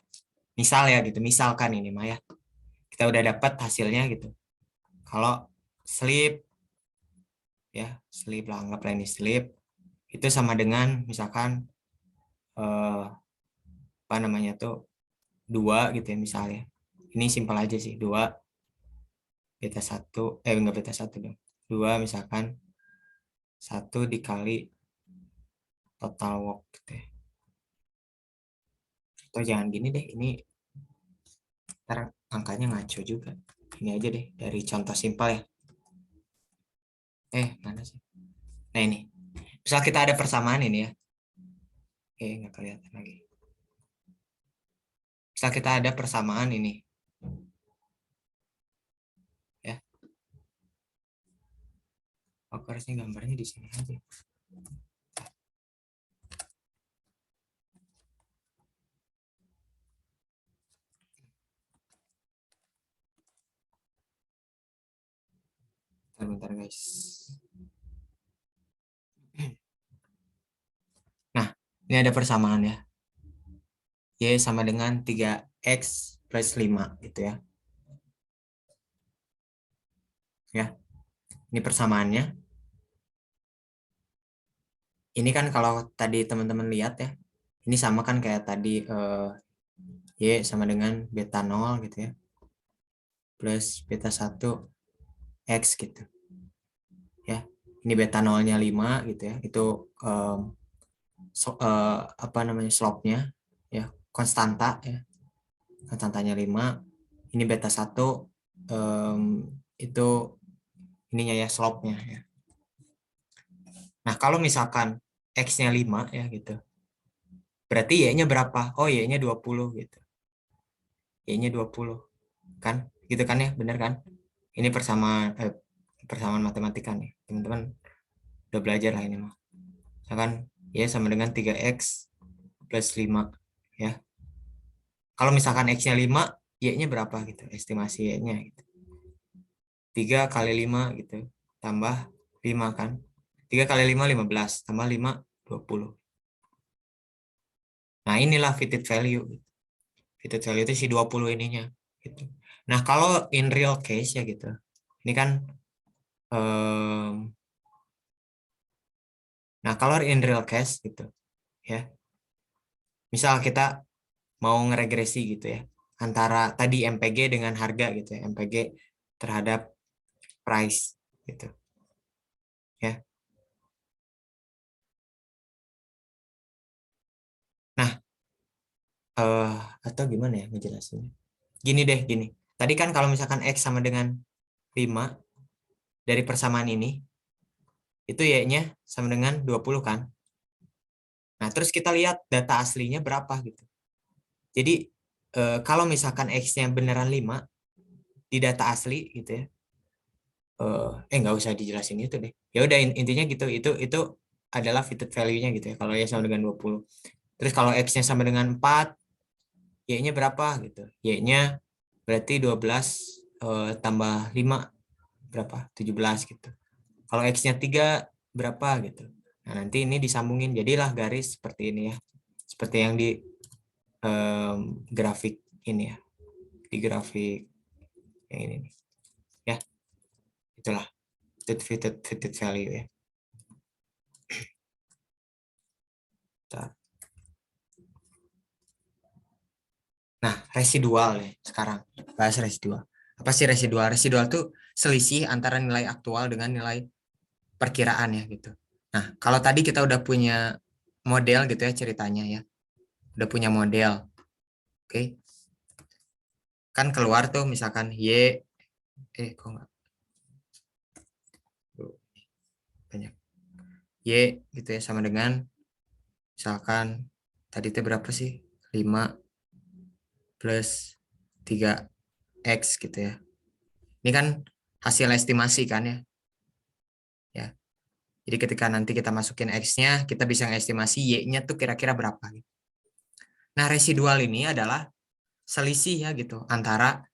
Misal ya gitu, misalkan ini Maya, kita udah dapat hasilnya gitu. Kalau sleep ya, sleep lah, anggaplah ini sleep, itu sama dengan misalkan apa namanya tuh 2 gitu ya misalnya. Ini simpel aja sih, 2 beta 1 enggak beta 1 dong. 2 misalkan 1 dikali total work gitu ya. Atau jangan gini deh, ini ntar angkanya ngaco juga. Ini aja deh dari contoh simpel ya. Mana sih? Nah ini. Misal kita ada persamaan ini ya. Nggak kelihatan lagi. Misal kita ada persamaan ini. Ya. Aku harusnya gambarnya di sini aja. Bentar guys. Nah, ini ada persamaan ya. Y sama dengan 3X plus 5 gitu ya. Ya. Ini persamaannya. Ini kan kalau tadi teman-teman lihat ya. Ini sama kan kayak tadi Y sama dengan beta 0 gitu ya. Plus beta 1 X gitu. Ya. Ini beta 0-nya 5 gitu ya. Itu apa namanya slope-nya ya, konstanta ya. Konstantanya 5. Ini beta 1 itu ininya ya slope-nya ya. Nah, kalau misalkan X-nya 5 ya gitu. Berarti Y-nya berapa? Oh, Y-nya 20 gitu. Y-nya 20 kan? Gitu kan ya, bener kan? Ini persamaan matematika nih. Teman-teman udah belajar lah ini mah. Misalkan Y sama dengan 3X plus 5 ya. Kalau misalkan X-nya 5, Y-nya berapa gitu? Estimasi Y-nya gitu. 3 kali 5 gitu. Tambah 5 kan? 3 kali 5, 15. Tambah 5, 20. Nah, inilah fitted value. Fitted value itu si 20 ininya. Gitu. Nah, kalau in real case ya gitu. Ini kan, nah kalau in real case gitu ya. Misal kita mau ngeregresi gitu ya. Antara tadi MPG dengan harga gitu ya. MPG terhadap price gitu. Ya. Nah, Atau gimana ya ngejelasinnya? Gini deh, gini. Tadi kan kalau misalkan X sama dengan 5 dari persamaan ini, itu Y-nya sama dengan 20 kan? Nah, terus kita lihat data aslinya berapa gitu. Jadi, kalau misalkan X-nya beneran 5 di data asli gitu ya, nggak usah dijelasin itu deh. Ya udah intinya gitu, itu adalah fitted value-nya gitu ya, kalau Y sama dengan 20. Terus kalau X-nya sama dengan 4, Y-nya berapa gitu. Y-nya berarti 12 tambah 5 berapa? 17 gitu. Kalau X-nya 3 berapa gitu. Nah, nanti ini disambungin jadilah garis seperti ini ya. Seperti yang di grafik ini ya. Di grafik yang ini nih. Ya, itulah fitted value ya. Bentar. Nah, residual nih sekarang. Bahas residual. Apa sih residual? Residual tuh selisih antara nilai aktual dengan nilai perkiraan ya gitu. Nah, kalau tadi kita udah punya model gitu ya ceritanya ya. Udah punya model. Oke. Kan keluar tuh misalkan Y kok enggak banyak. Y gitu ya sama dengan misalkan tadi itu berapa sih? 5 plus 3X gitu ya. Ini kan hasil estimasi kan ya. Ya. Jadi ketika nanti kita masukin X-nya, kita bisa ngestimasi Y-nya tuh kira-kira berapa. Nah, residual ini adalah selisih ya gitu antara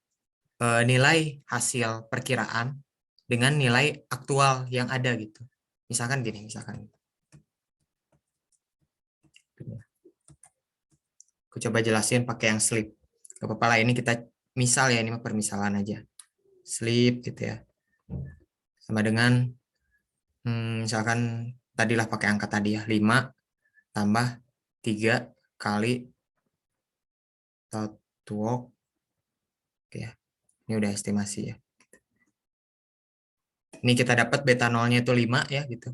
nilai hasil perkiraan dengan nilai aktual yang ada gitu. Misalkan gini, misalkan. Aku coba jelasin pakai yang slip. Gak apa-apa lah, ini kita misal ya, ini mah permisalan aja. Slip gitu ya. Sama dengan misalkan tadilah pakai angka tadi ya, 5 tambah 3 kali walk. Oke ya. Ini udah estimasi ya. Ini kita dapat beta nolnya itu 5 ya gitu.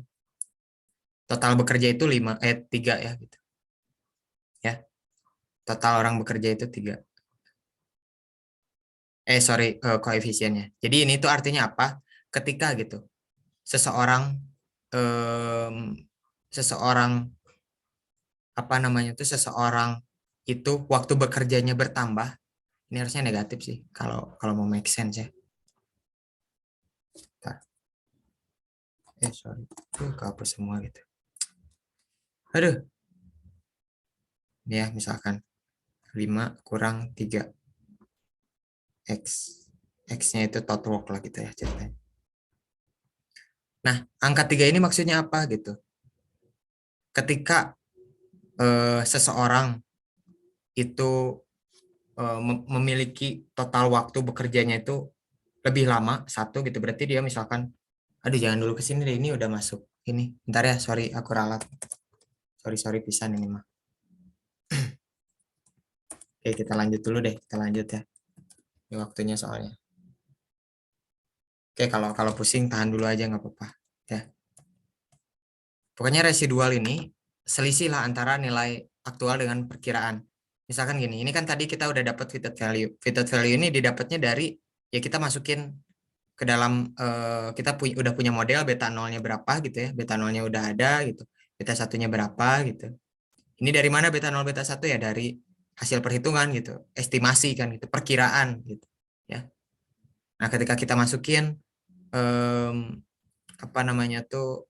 Total bekerja itu 3 ya gitu. Ya. Total orang bekerja itu 3. Koefisiennya. Jadi ini tuh artinya apa? Ketika gitu seseorang seseorang apa namanya tuh seseorang itu waktu bekerjanya bertambah, ini harusnya negatif sih kalau mau make sense ya. Sorry, kehapus semua gitu. Aduh, ini ya misalkan 5 kurang 3 X-nya itu total work lah gitu ya ceritanya. Nah, angka 3 ini maksudnya apa gitu? Ketika seseorang itu memiliki total waktu bekerjanya itu lebih lama, satu gitu, berarti dia misalkan, aduh jangan dulu kesini deh, ini udah masuk. Ini, bentar ya, sorry, aku ralat. Sorry pisan ini mah. Oke, kita lanjut dulu deh, kita lanjut ya. Ini waktunya soalnya. Oke, kalau pusing tahan dulu aja nggak apa-apa ya. Pokoknya residual ini selisih lah antara nilai aktual dengan perkiraan. Misalkan gini, ini kan tadi kita udah dapat fitted value. Fitted value ini didapatnya dari ya kita masukin ke dalam kita udah punya model beta nolnya berapa gitu ya. Beta nolnya udah ada gitu. Beta satunya berapa gitu. Ini dari mana beta nol beta satu ya dari hasil perhitungan gitu. Estimasi kan gitu, perkiraan gitu ya. Nah, ketika kita masukin apa namanya tuh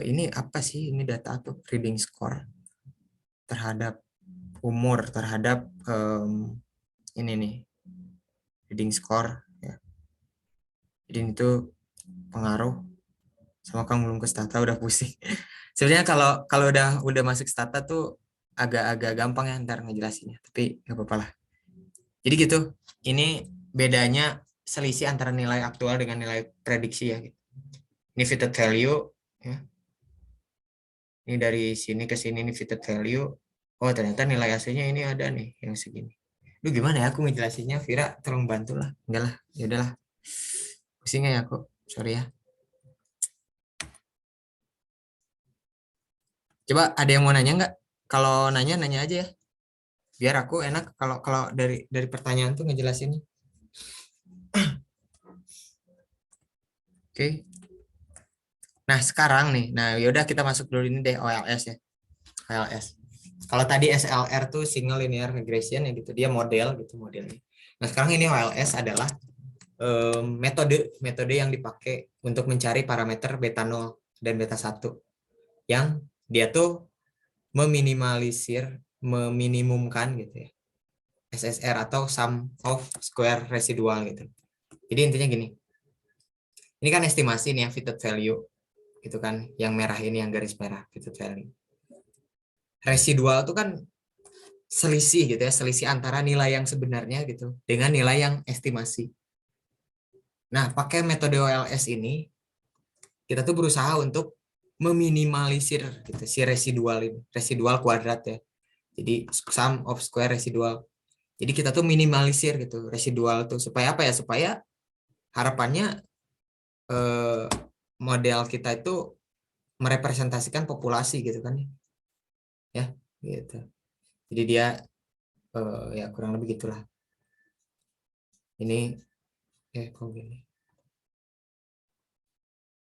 ini apa sih? Ini data tuh reading score terhadap umur terhadap ini nih reading score ya. Jadi itu pengaruh sama Kang belum ke stata udah pusing. Sebenarnya kalau udah masuk stata tuh agak-agak gampang ya ntar ngejelasinnya, tapi nggak apa-apa lah. Jadi gitu. Ini bedanya selisih antara nilai aktual dengan nilai prediksi ya. Ini fitted value ya. Ini dari sini ke sini ini fitted value. Oh, ternyata nilai aslinya ini ada nih yang segini. Lu gimana ya aku ngejelasinnya? Vira, tolong bantu lah. Enggak lah, ya udahlah. Pusingnya ya aku. Sorry ya. Coba ada yang mau nanya nggak? Kalau nanya aja ya. Biar aku enak kalau kalau dari pertanyaan tuh ngejelasinnya. Oke. Nah, sekarang nih. Nah, yaudah kita masuk dulu ini deh OLS ya. OLS. Kalau tadi SLR tuh single linear regression ya gitu. Dia model gitu modelnya. Nah, sekarang ini OLS adalah metode yang dipakai untuk mencari parameter beta 0 dan beta 1 yang dia tuh meminimumkan gitu ya. SSR atau sum of square residual gitu. Jadi intinya gini. Ini kan estimasi nih ya fitted value gitu kan, yang merah ini yang garis merah fitted value. Residual itu kan selisih gitu ya, selisih antara nilai yang sebenarnya gitu dengan nilai yang estimasi. Nah, pakai metode OLS ini kita tuh berusaha untuk meminimalisir gitu si residual ini, residual kuadrat ya. Jadi sum of square residual. Jadi kita tuh minimalisir gitu residual tuh supaya apa ya? Supaya harapannya model kita itu merepresentasikan populasi gitu kan ya gitu. Jadi dia ya kurang lebih gitulah. Ini kok gini.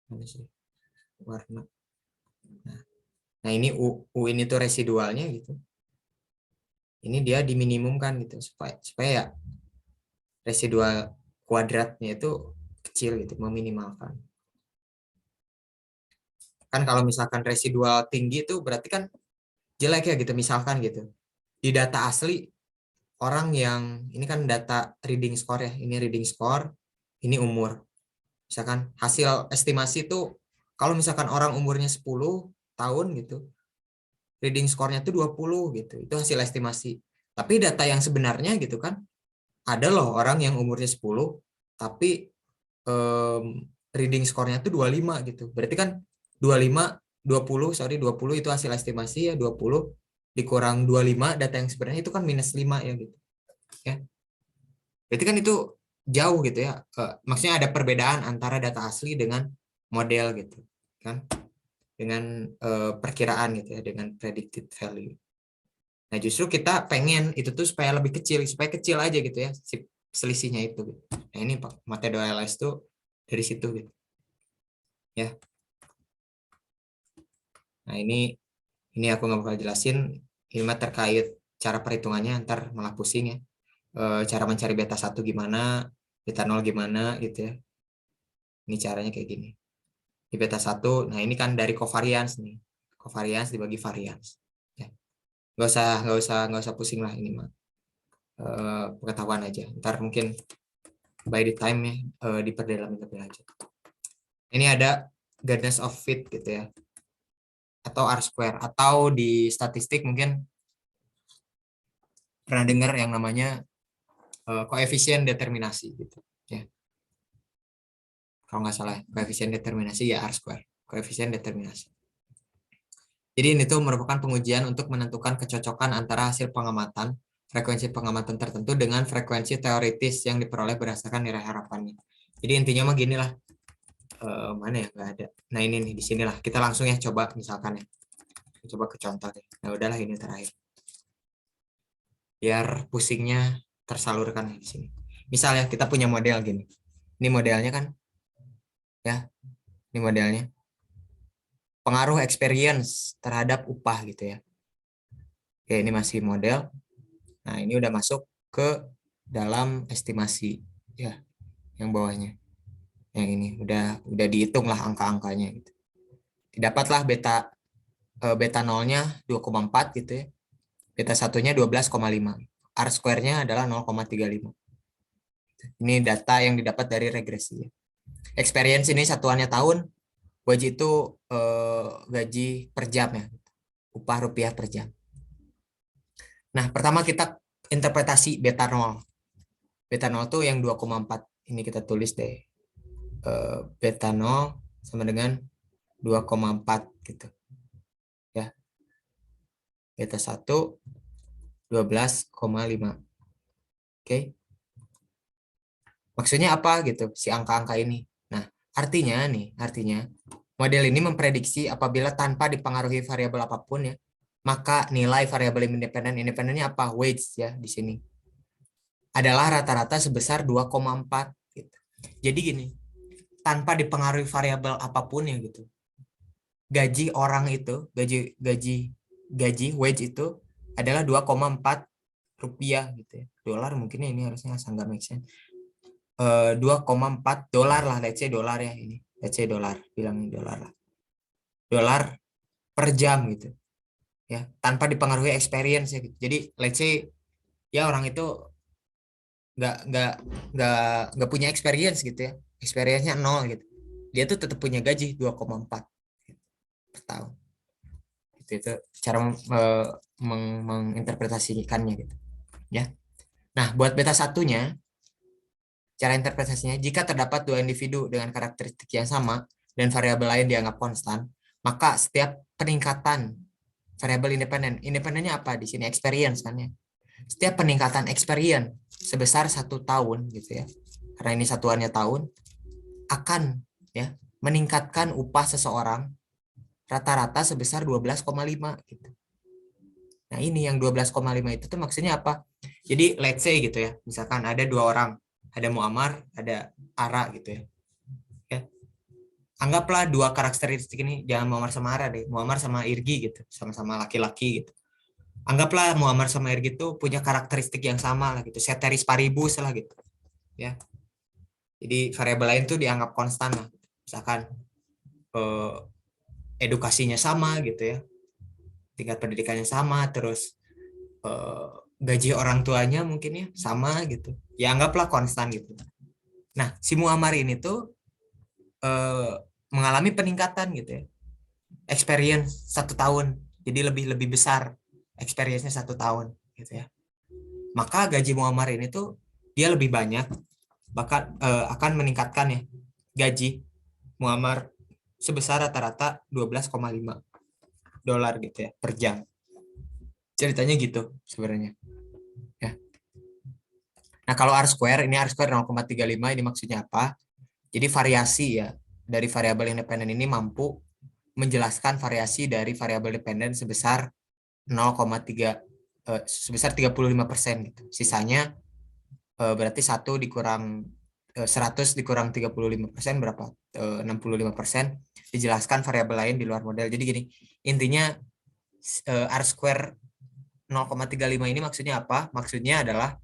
Mana sih warna? Nah ini U ini tuh residualnya gitu. Ini dia diminimumkan gitu supaya ya residual kuadratnya itu kecil gitu, meminimalkan. Kan kalau misalkan residual tinggi itu berarti kan jelek ya gitu misalkan gitu. Di data asli orang yang ini kan data reading score ya, ini reading score, ini umur. Misalkan hasil estimasi itu kalau misalkan orang umurnya 10 tahun gitu, reading score-nya itu 20 gitu. Itu hasil estimasi. Tapi data yang sebenarnya gitu kan, ada loh orang yang umurnya 10 tapi reading score-nya itu 25 gitu. Berarti kan 20 itu hasil estimasi ya, 20 dikurang 25 data yang sebenarnya itu kan minus 5 ya gitu. Ya. Berarti kan itu jauh gitu ya. Maksudnya ada perbedaan antara data asli dengan model gitu kan. Dengan perkiraan gitu ya, dengan predicted value. Nah, justru kita pengen itu tuh supaya lebih kecil, supaya kecil aja gitu ya selisihnya itu. Gitu. Nah, ini metode OLS tuh dari situ gitu. Ya. Nah, ini aku nggak bakal jelasin. Ini terkait cara perhitungannya, ntar malah pusing ya. Cara mencari beta 1 gimana, beta 0 gimana gitu ya. Ini caranya kayak gini. Di beta 1, nah ini kan dari covariance nih. Covariance dibagi variance. Ya. Nggak usah pusing lah ini mah. Pengetahuan aja. Ntar mungkin by the time ya diperdalam lebih lanjut. Ini ada goodness of fit gitu ya. Atau R square. Atau di statistik mungkin pernah dengar yang namanya koefisien determinasi gitu ya. Kalau nggak salah koefisien determinasi ya R square, koefisien determinasi. Jadi ini tuh merupakan pengujian untuk menentukan kecocokan antara hasil pengamatan frekuensi pengamatan tertentu dengan frekuensi teoritis yang diperoleh berdasarkan nilai harapannya. Jadi intinya mah gini lah, mana ya nggak ada. Nah ini nih di sinilah kita langsung ya coba misalkan ya, coba ke contoh deh. Nah udahlah ini terakhir, biar pusingnya tersalurkan di sini. Misalnya kita punya model gini, ini modelnya kan, ya ini modelnya. Pengaruh experience terhadap upah gitu ya. Oke, ini masih model. Nah, ini udah masuk ke dalam estimasi ya, yang bawahnya. Yang ini udah dihitung lah angka-angkanya gitu. Didapatlah beta 0-nya 2,4 gitu ya. Beta 1-nya 12,5. R square-nya adalah 0,35. Ini data yang didapat dari regresi. Experience ini satuannya tahun, gaji itu gaji per jam ya, upah rupiah per jam. Nah, pertama kita interpretasi beta 0. Beta 0 tuh yang 2,4. Ini kita tulis deh. Beta 0 sama dengan 2,4 gitu. Ya. Beta 1 12,5. Oke. Maksudnya apa gitu si angka-angka ini? Nah, artinya model ini memprediksi apabila tanpa dipengaruhi variabel apapun ya, Maka nilai variabel independennya apa? Weights ya di sini. Adalah rata-rata sebesar 2,4 gitu. Jadi gini, tanpa dipengaruhi variabel apapun ya gitu. Gaji orang itu, gaji wage itu adalah 2,4 rupiah gitu ya. Dolar mungkin ya, ini harusnya nggak make sense. 2,4 dolar lah, let's say dolar ya ini. Let's say dolar, bilangin dolar lah. Dolar per jam gitu. Ya, tanpa dipengaruhi experience ya gitu. Jadi let's say ya orang itu nggak nggak nggak punya experience gitu ya. Experience-nya 0 gitu. Dia tuh tetap punya gaji 2,4 per tahun. Itu cara menginterpretasikannya gitu. Ya. Nah, buat beta satunya, cara interpretasinya, jika terdapat dua individu dengan karakteristik yang sama dan variabel lain dianggap konstan, maka setiap peningkatan variabel independennya apa di sini? Experience kan ya. Setiap peningkatan experience sebesar 1 tahun gitu ya, karena ini satuannya tahun, akan ya meningkatkan upah seseorang rata-rata sebesar 12,5 gitu. Nah, ini yang 12,5 itu tuh maksudnya apa? Jadi let's say gitu ya, misalkan ada 2 orang, ada Muammar, ada Ara gitu ya. Ya. Anggaplah 2 karakteristik ini, jangan Muammar sama Ara deh, Muammar sama Irgi gitu, sama-sama laki-laki gitu. Anggaplah Muammar sama Irgi itu punya karakteristik yang sama lah gitu, ceteris paribus lah gitu. Ya. Jadi variabel lain tuh dianggap konstan lah. Misalkan edukasinya sama gitu ya, tingkat pendidikannya sama, terus gaji orang tuanya mungkin ya sama gitu, ya anggaplah konstan gitu. Nah, si Muammar ini tuh mengalami peningkatan gitu ya, experience 1 tahun, jadi lebih lebih besar experience-nya 1 tahun gitu ya. Maka gaji Muammar ini tuh dia lebih banyak, bahkan akan meningkatkan ya gaji Muammar sebesar rata-rata 12,5 dolar gitu ya per jam. Ceritanya gitu sebenarnya. Ya. Nah, kalau R-square, ini R-square 0,35, ini maksudnya apa? Jadi variasi ya dari variabel independen ini mampu menjelaskan variasi dari variabel dependen sebesar 0,3 sebesar 35% gitu. Sisanya berarti 100 dikurang 35% berapa? 65% dijelaskan variabel lain di luar model. Jadi gini, intinya R-square 0,35 ini maksudnya apa? Maksudnya adalah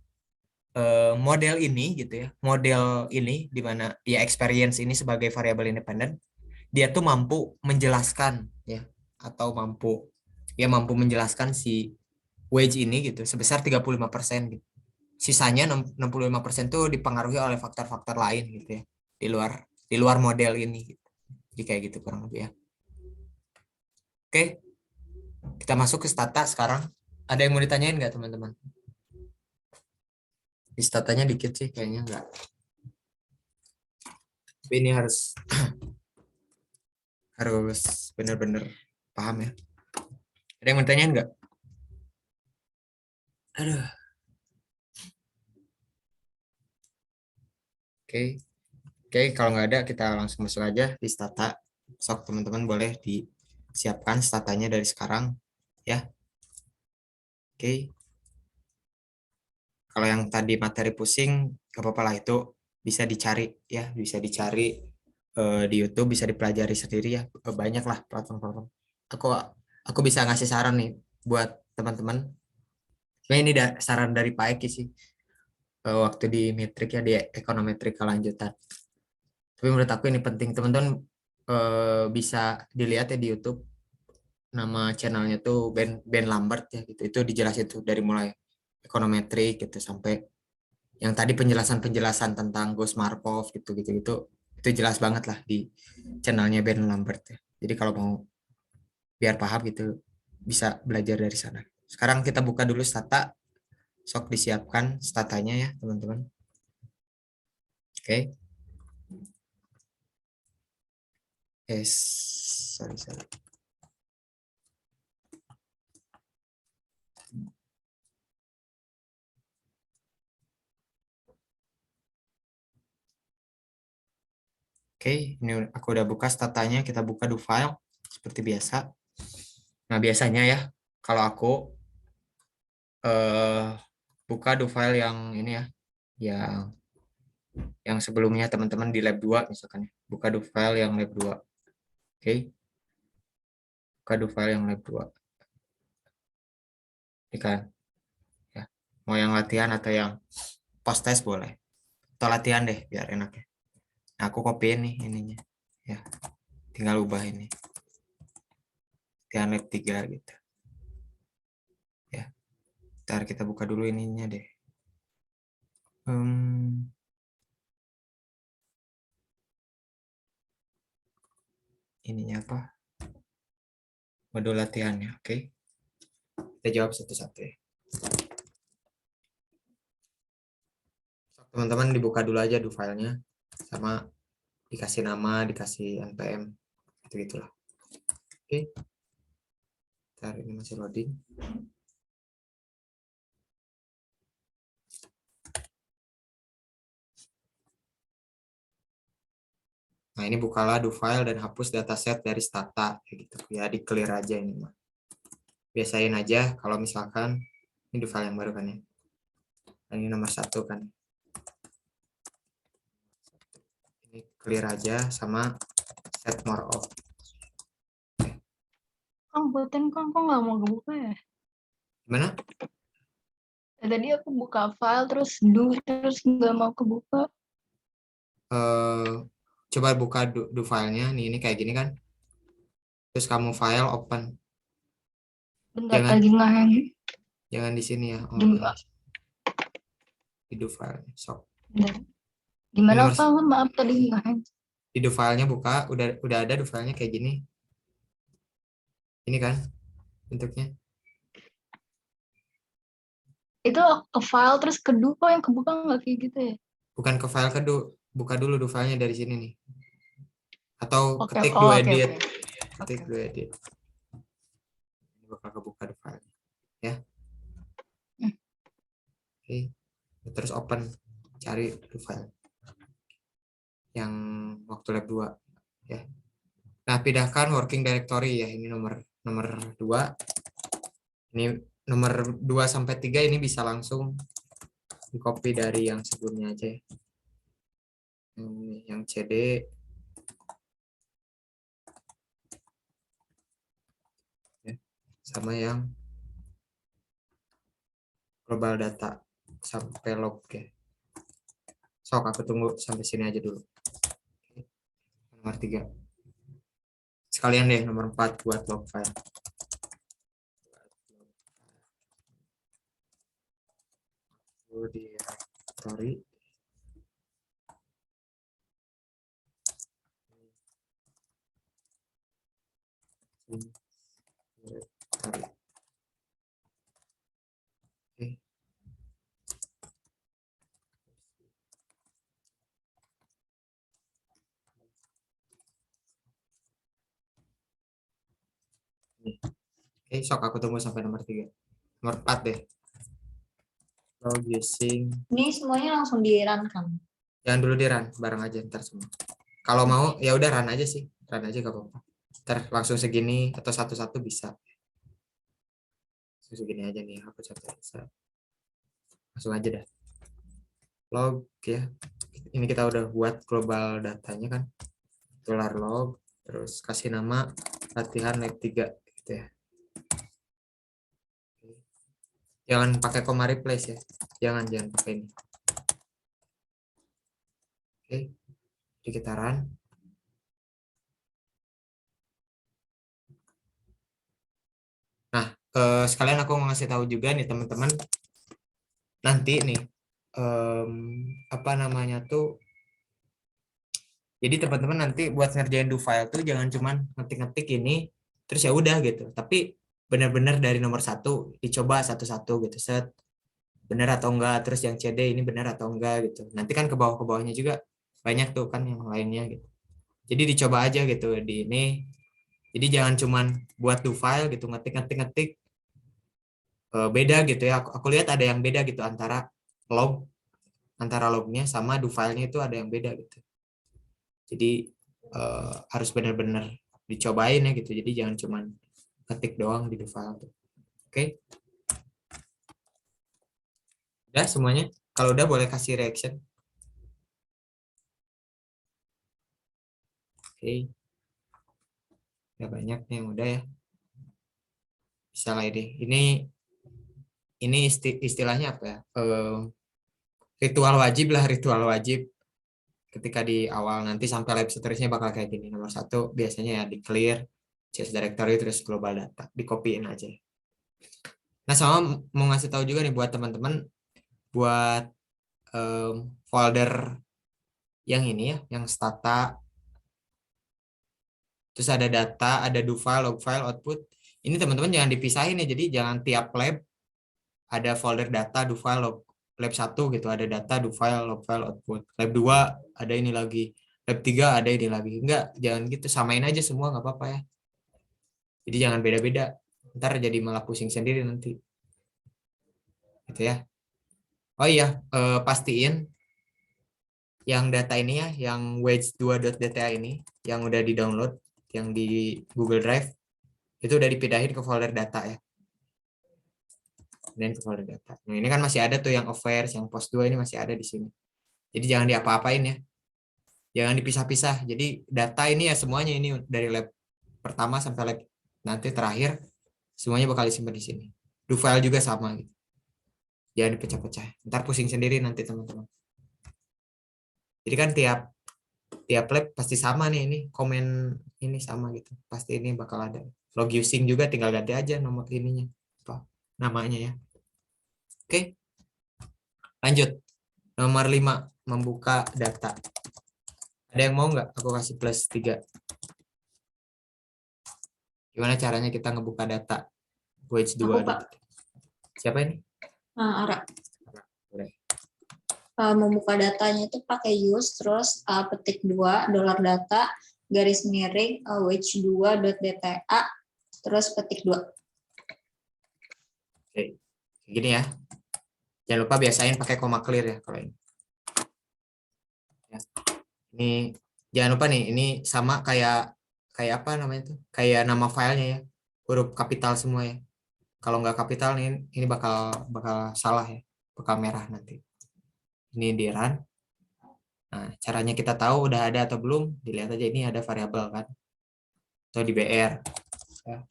model ini gitu ya, model ini di mana ya experience ini sebagai variabel independen, dia tuh mampu menjelaskan ya, atau mampu menjelaskan si wage ini gitu sebesar 35% gitu. Sisanya 65% tuh dipengaruhi oleh faktor-faktor lain gitu ya, di luar model ini gitu. Jadi kayak gitu kurang lebih ya. Oke, kita masuk ke stata sekarang. Ada yang mau ditanyain nggak teman-teman? Di statanya dikit sih kayaknya nggak. Tapi ini harus benar-benar paham ya. Ada yang mau ditanyain nggak? Aduh. Oke. Oke, kalau nggak ada kita langsung masuk aja di stata. Sok teman-teman boleh disiapkan statanya dari sekarang ya. Oke. Kalau yang tadi materi pusing, nggak apa-apa lah, itu bisa dicari ya, bisa dicari di YouTube, bisa dipelajari sendiri ya. Banyak lah platform-platform. Aku aku bisa ngasih saran nih buat teman-teman. Nah, ini saran dari Pak Eki sih. Waktu di metrik ya, di ekonometrik kelanjutan. Tapi menurut aku ini penting, teman-teman bisa dilihat ya di YouTube. Nama channelnya tuh Ben Lambert ya gitu. Itu dijelasin tuh dari mulai ekonometrik gitu sampai yang tadi penjelasan-penjelasan tentang Gauss Markov gitu-gitu itu jelas banget lah di channelnya Ben Lambert ya. Jadi kalau mau biar paham gitu bisa belajar dari sana. Sekarang kita buka dulu stata. Sok disiapkan statanya ya teman-teman. Oke. Sorry. Oke, ini aku udah buka statanya. Kita buka do file seperti biasa. Nah, biasanya ya, kalau aku buka do file yang ini ya, yang sebelumnya teman-teman di lab 2 misalkan ya. Buka do file yang lab 2. Oke. Buka do file yang lab 2. Ini kan. Ya. Mau yang latihan atau yang post test boleh. Atau latihan deh biar enak ya. Nah, aku copy nih ininya. Ya. Tinggal ubah ini. Latihan lab 3 gitu. Ya. Ntar kita buka dulu ininya deh. Ininya apa? Modul latihannya, oke. Kita jawab satu-satu ya. Teman-teman dibuka dulu aja do filenya, sama dikasih nama, dikasih npm, gitu-gitulah. Oke. Ntar ini masih loading. Nah, ini bukalah do file dan hapus dataset dari Stata, kayak gitu. Ya, di clear aja ini mah. Biasain aja kalau misalkan ini do file yang baru kan ya. Dan ini nomor 1 kan. Ini clear aja sama set more of.
Kang, buatin Kang, kok nggak mau kebuka ya?
Gimana?
Tadi aku buka file terus terus nggak mau kebuka.
Coba buka do filenya nih, ini kayak gini kan. Terus kamu file open.
Bentar lagi ngehang.
Jangan di sini ya. Di do file. Sok.
Bentar. Gimana
Nomor,
Kang? Maaf tadi ngehang.
di do filenya buka, udah ada do filenya kayak gini. Ini kan bentuknya.
Itu ke file terus kedua kok yang kebuka nggak kayak gitu ya?
Bukan ke file kedua, buka dulu do filenya dari sini nih. Atau
Oke,
ketik
oh,
do
oke,
edit.
oke.
Ketik
Oke.
do edit. Ini bakal kebuka do filenya. Ya. Oke. Terus open, cari do file yang waktu lab 2 ya. Nah, pindahkan working directory ya, ini nomor 2. Ini nomor 2 sampai 3 ini bisa langsung di copy dari yang sebelumnya aja ya. Yang CD ya, sama yang global data sampai log ya. Sok aku tunggu sampai sini aja dulu. Nomor 3. Sekalian deh nomor 4 buat log file. Directory. Oke. Oke, sok aku tunggu sampai nomor 3. Nomor 4 deh. Log using.
Ini semuanya langsung di run kan?
Jangan dulu di run, bareng aja ntar semua. Kalau mau ya udah run aja sih, run aja gak apa-apa. Ntar langsung segini atau satu-satu bisa. Langsung segini aja nih, aku satu bisa. Langsung aja dah. Log ya. Ini kita udah buat global datanya kan. Tular log, terus kasih nama latihan lab 3 gitu ya. Jangan pakai comma replace ya. Jangan pakai ini. Oke. Jadi kita run. Nah, sekalian aku mau ngasih tahu juga nih teman-teman. Nanti nih apa namanya tuh. Jadi teman-teman nanti buat ngerjain do file tuh jangan cuman ngetik-ngetik ini terus ya udah gitu. Tapi benar-benar dari nomor 1 dicoba satu-satu gitu, set benar atau enggak, terus yang CD ini benar atau enggak gitu. Nanti kan ke bawahnya juga banyak tuh kan yang lainnya gitu. Jadi dicoba aja gitu di ini. Jadi jangan cuman buat do file gitu ngetik beda gitu ya. Aku lihat ada yang beda gitu antara lognya sama do filenya itu ada yang beda gitu. Jadi harus benar-benar dicobain ya gitu. Jadi jangan cuman ketik doang di do file tuh. Oke. Udah semuanya? Kalau udah boleh kasih reaction. Oke. Udah banyak nih yang udah ya. Bisa lah deh. Ini istilahnya apa ya? Ritual wajib lah, ritual wajib. Ketika di awal nanti sampai lab seterusnya bakal kayak gini. Nomor 1 biasanya ya di clear, CS directory, terus global data. Dikopiin aja. Nah, sama mau ngasih tahu juga nih buat teman-teman, buat folder yang ini ya, yang stata, terus ada data, ada do file, log file, output. Ini teman-teman jangan dipisahin ya, jadi jangan tiap lab ada folder data, do file, lab 1 gitu, ada data, do file, log file, output. Lab 2 ada ini lagi, lab 3 ada ini lagi. Enggak, jangan gitu, samain aja semua, nggak apa-apa ya. Jadi jangan beda-beda, ntar jadi malah pusing sendiri nanti. Gitu ya. Oh iya, pastiin yang data ini ya, yang wedge2.dta ini, yang udah di-download, yang di Google Drive, itu udah dipindahin ke folder data ya. Dan ke folder data. Nah, ini kan masih ada tuh yang offers, yang post 2 ini masih ada di sini. Jadi jangan diapa-apain ya. Jangan dipisah-pisah. Jadi data ini ya semuanya ini dari lab pertama sampai lab nanti terakhir, semuanya bakal disimpan di sini. Do file juga sama gitu. Jangan dipecah-pecah. Ntar pusing sendiri nanti teman-teman. Jadi kan tiap lab pasti sama nih, ini komen ini sama gitu. Pasti ini bakal ada. Log using juga tinggal ganti aja nomor ininya. Apa namanya ya. Oke. Lanjut. Nomor 5, membuka data. Ada yang mau nggak aku kasih +3? Gimana caranya kita ngebuka data? Wedge 2.
Aku, Pak.
Siapa ini?
Ara.
Boleh.
Membuka datanya itu pakai use, terus petik 2, $data, garis miring, wedge2.dta, terus petik 2.
Oke. Gini ya. Jangan lupa biasain pakai koma clear ya kalau ini. Ya. Ini jangan lupa nih, ini sama kayak apa namanya tuh? Kayak nama filenya ya. Huruf kapital semua ya. Kalau nggak kapital nih, ini bakal salah ya. Bakal merah nanti. Ini di run. Nah, caranya kita tahu udah ada atau belum, dilihat aja ini ada variabel kan. Atau di BR. Ya.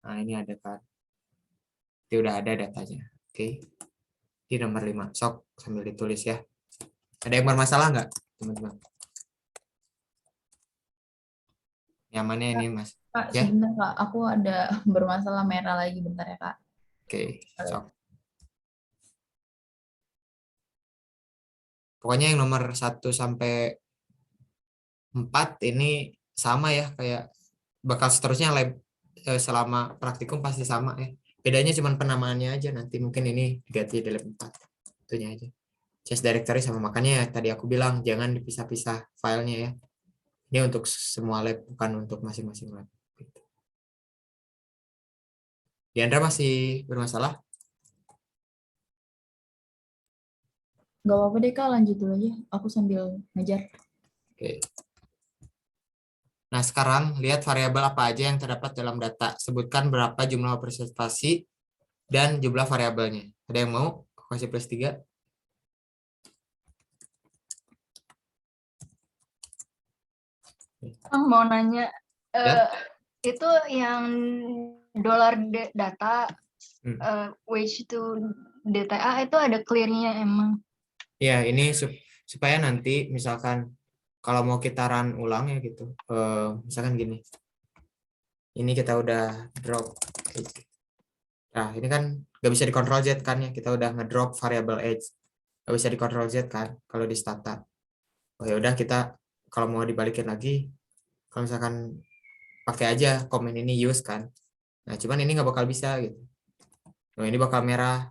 Nah, ini ada kan. Itu udah ada datanya. Oke. Di nomor 5. Sok sambil ditulis ya. Ada yang bermasalah nggak, teman-teman? Nyamannya ini, Mas.
Kak,
Ya.
sebentar Kak, aku ada bermasalah merah lagi, bentar ya Kak.
Oke, sok. Pokoknya yang nomor 1 sampai 4 ini sama ya, kayak bakal seterusnya selama praktikum pasti sama ya. Bedanya cuma penamaannya aja, nanti mungkin ini diganti di lab 4. Itunya aja. CS directory sama, makanya tadi aku bilang jangan dipisah-pisah filenya ya. Ini untuk semua lab, bukan untuk masing-masing lab. Gitu. Diandra masih bermasalah?
Gak apa-apa deh Kak, lanjut dulu aja. Aku sambil ngejar.
Oke. Nah, sekarang lihat variabel apa aja yang terdapat dalam data. Sebutkan berapa jumlah observasi dan jumlah variabelnya. Ada yang mau? Aku kasih +3.
Mau nanya,
Ya.
itu yang $data, wage to DTA itu ada clear-nya emang?
Ya, ini supaya nanti misalkan kalau mau kita run ulang ya gitu. Misalkan gini. Ini kita udah drop. Nah, ini kan nggak bisa dikontrol Z kan ya. Kita udah ngedrop variable age. Nggak bisa dikontrol Z kan kalau di stata. Oh ya udah, kita kalau mau dibalikin lagi, kalau misalkan pakai aja komen ini use kan. Nah, cuman ini nggak bakal bisa gitu. Nah, ini bakal merah.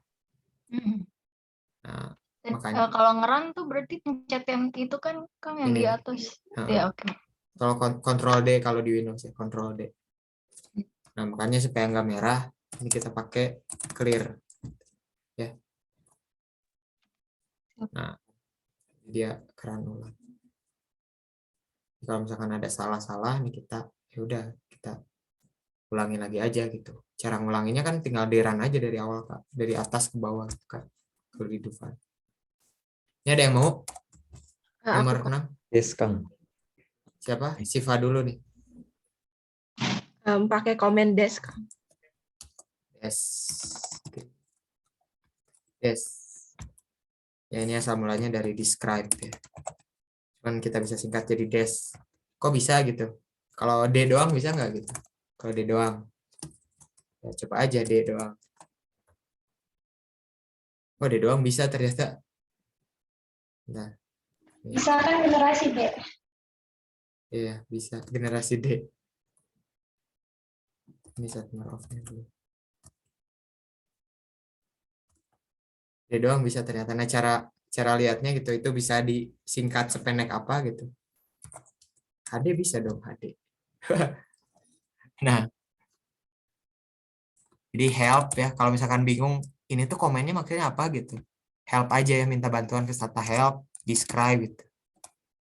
Nah, makanya
Kalau ngeran tuh berarti pencet yang itu kan Kang yang
ini.
di atas. Ya, oke.
Kalau Ctrl D kalau di Windows ya, Ctrl D. Nah, makanya supaya nggak merah, ini kita pakai clear. Ya. Nah, dia keran ulang. Kalau misalkan ada salah-salah nih, kita ya udah kita ulangi lagi aja gitu. Cara ngulanginya kan tinggal di run aja dari awal Kak, dari atas ke bawah Kak. Kalau di Dufan. Ini ada yang mau? Nomor 6.
Yes, Kang.
Siapa? Siva dulu nih.
Pakai komen des.
Yes. Yes. Ya ini asal mulanya dari describe ya. Cuman kita bisa singkat jadi des. Kok bisa gitu? Kalau D doang bisa nggak gitu? Kalau D doang. Ya, coba aja D doang. Oh D doang bisa ternyata. Nah,
Bisa kan generasi D.
iya bisa generasi D. Ini set off-nya dulu. D doang bisa ternyata. Nah cara lihatnya gitu itu bisa disingkat sependek apa gitu. HD bisa dong HD. Nah, jadi help ya. Kalau misalkan bingung ini tuh komennya maksudnya apa gitu. Help aja ya, minta bantuan ke Stata Help, describe gitu.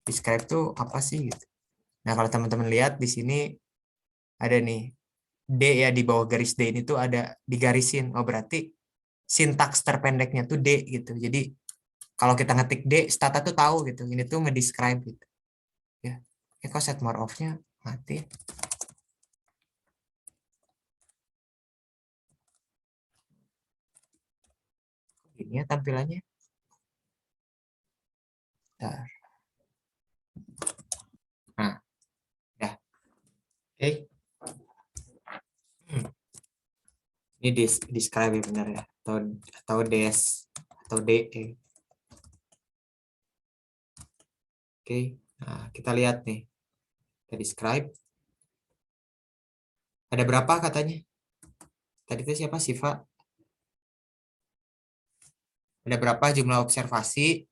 Describe tuh apa sih gitu. Nah, kalau teman-teman lihat di sini ada nih D ya, di bawah garis D ini tuh ada digarisin. Oh, berarti sintaks terpendeknya tuh D gitu. Jadi kalau kita ngetik D, Stata tuh tahu gitu. Ini tuh ngedescribe gitu. Ya. Kok set more off-nya mati. Ini ya tampilannya. Bentar. Nah, ya. Oke. Ini describe ya benar ya. Atau des atau DE. Oke. Nah, kita lihat nih. Kita describe. Ada berapa katanya? Tadi itu siapa? Siva. Ada berapa jumlah observasi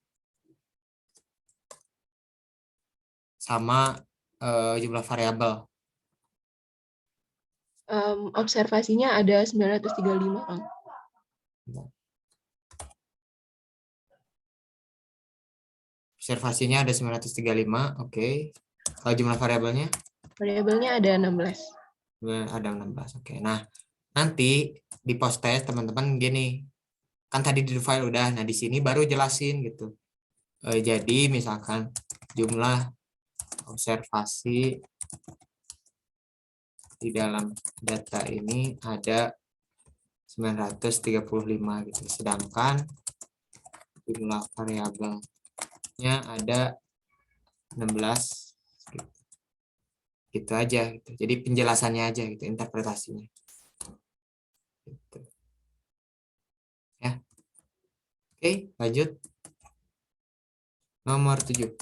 sama jumlah variabel?
Observasinya ada 935, Kang.
Observasinya ada 935, oke. Kalau jumlah variabelnya?
Variabelnya ada 16.
Ada 16, oke. Nah, nanti di post test teman-teman gini. Kan tadi di file udah, nah di sini baru jelasin gitu. Jadi misalkan jumlah observasi di dalam data ini ada 935 gitu. Sedangkan jumlah variabelnya ada 16 gitu. Gitu aja gitu. Jadi penjelasannya aja gitu, interpretasinya. Gitu. Ya. Oke, lanjut. Nomor 7.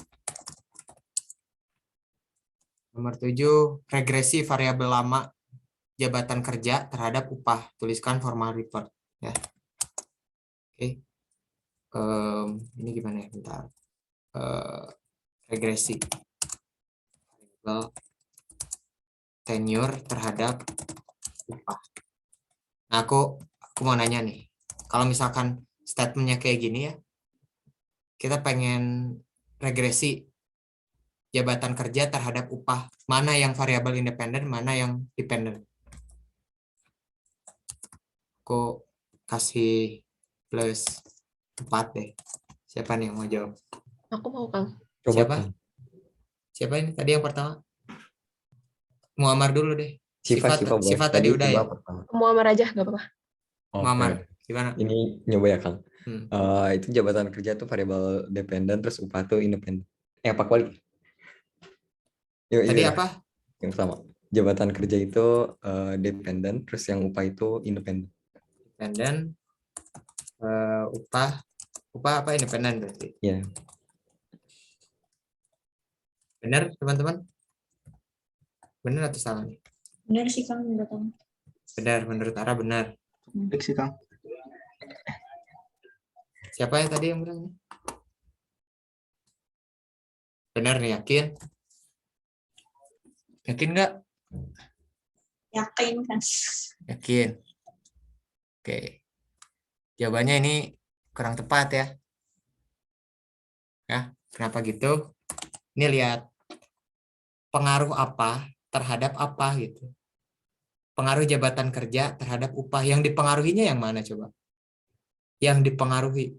Nomor 7, regresi variabel lama jabatan kerja terhadap upah. Tuliskan formal report. Ya. Oke. Ini gimana ya? Bentar. Regresi. Variabel tenure terhadap upah. Nah, aku mau nanya nih. Kalau misalkan statementnya kayak gini ya, kita pengen regresi jabatan kerja terhadap upah. Mana yang variabel independen, mana yang dependen. Aku kasih plus 4 deh. Siapa nih yang mau jawab?
Aku mau, Kang.
Coba,
Siapa?
Kang.
Siapa ini tadi yang pertama? Muammar dulu deh.
Siva boleh.
Siva tadi udah ya?
pertama.
Muammar aja, nggak apa-apa.
Oke.
Muammar, gimana?
Ini nyoba ya, Kang.
Hmm.
Itu jabatan kerja tuh variabel dependen, terus upah tuh independen. Apa kuali? Yuk,
Tadi
iya.
apa?
Yang pertama. Jabatan kerja itu dependen, terus yang upah itu independen.
Independen. Upah apa independen berarti?
Ya.
Benar, teman-teman? Benar atau salah nih?
Benar sih Kang, udah tahu.
Benar, menurut Ara benar.
Baik sih, Kang.
Siapa yang tadi yang bilang? Benar nih, yakin? Yakin nggak?
Yakin kan?
Yakin. Oke. Jawabannya ini kurang tepat ya. Ya, kenapa gitu? Ini lihat pengaruh apa terhadap apa gitu. pengaruh jabatan kerja terhadap upah. Yang dipengaruhinya yang mana coba? Yang dipengaruhi.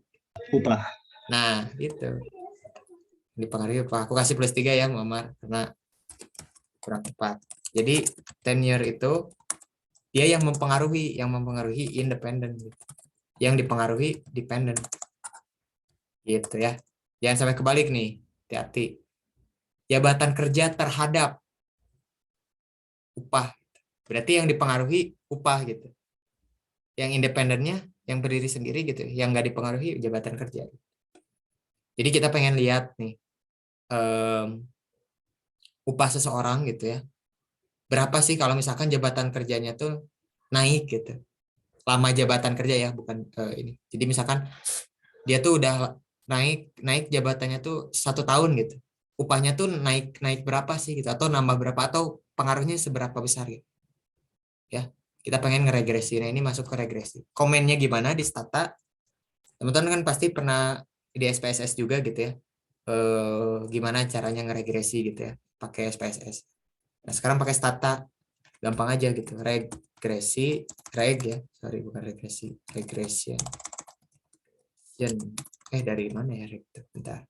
Upah.
Nah, itu. Dipengaruhi upah. Aku kasih +3 ya, Muhammad, karena kurang tepat. Jadi tenure itu dia yang mempengaruhi independen. Yang dipengaruhi dependent. Gitu ya. Jangan sampai kebalik nih. Hati-hati. Jabatan kerja terhadap upah. Berarti yang dipengaruhi upah gitu. Yang independennya, yang berdiri sendiri gitu. Yang nggak dipengaruhi jabatan kerja. Jadi kita pengen lihat nih upah seseorang gitu ya. Berapa sih kalau misalkan jabatan kerjanya tuh naik gitu. Lama jabatan kerja ya, bukan ini. Jadi misalkan dia tuh udah naik jabatannya tuh 1 tahun gitu. Upahnya tuh naik berapa sih gitu, atau nambah berapa, atau pengaruhnya seberapa besar gitu. Ya, kita pengen ngeregresi. Nah, ini masuk ke regresi. Komennya gimana di Stata? Teman-teman kan pasti pernah di SPSS juga gitu ya. Gimana caranya ngeregresi gitu ya, pakai SPSS. Nah, sekarang pakai Stata. Gampang aja gitu. Regresi, bukan regresi, regression. Dari mana ya reg? Bentar.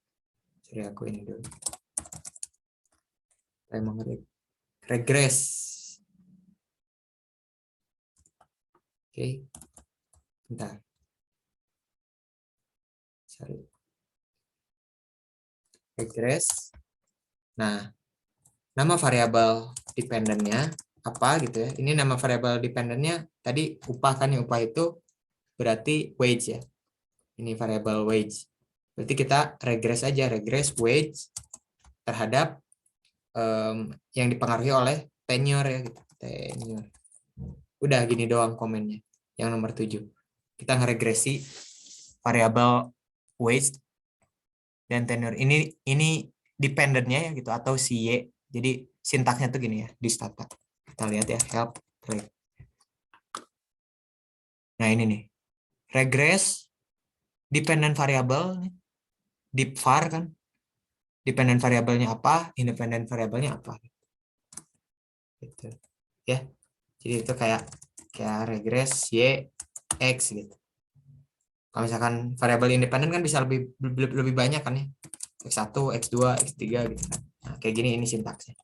Cari aku ini dulu. Saya mau regres. Oke. Bentar. Sorry. Regress. Nah, nama variabel dependennya apa gitu ya. Ini nama variabel dependennya tadi upah kan, upah itu berarti wage ya. Ini variabel wage. Berarti kita regress aja, regress wage terhadap yang dipengaruhi oleh tenure ya gitu. Tenure. Udah gini doang komennya. Yang nomor 7. Kita ngeregresi variabel wage dan tenure. Ini dependennya ya gitu, atau si Y. Jadi sintaksnya tuh gini ya di Stata. Kita lihat ya, help reg. Nah, ini nih. Regress dependent variable, deep var kan. Dependent variabelnya apa, independent variabelnya apa. Gitu. Ya. Jadi itu kayak regress Y X gitu. Kalau misalkan variabel independen kan bisa lebih banyak kan ya. X1, X2, X3 gitu kan. Nah, kayak gini ini sintaksnya.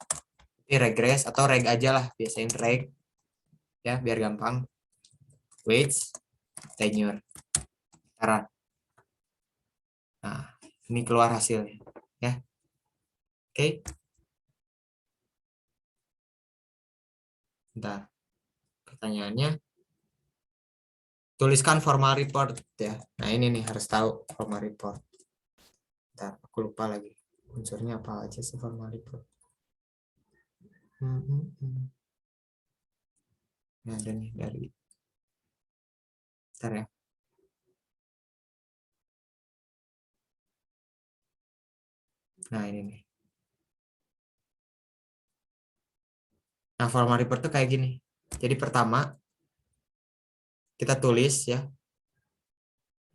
Ini regress atau reg aja lah, biasain reg. Ya, biar gampang. Wage, tenure. Nah, ini keluar hasilnya, ya. Oke. Bentar. Pertanyaannya, tuliskan formal report ya. Nah, ini nih harus tahu formal report. Bentar, aku lupa lagi. Unsurnya apa aja sih formal report? Nah, ada nih dari. Bentar ya. Nah, ini nih. Nah, formal report tuh kayak gini. Jadi pertama, kita tulis ya.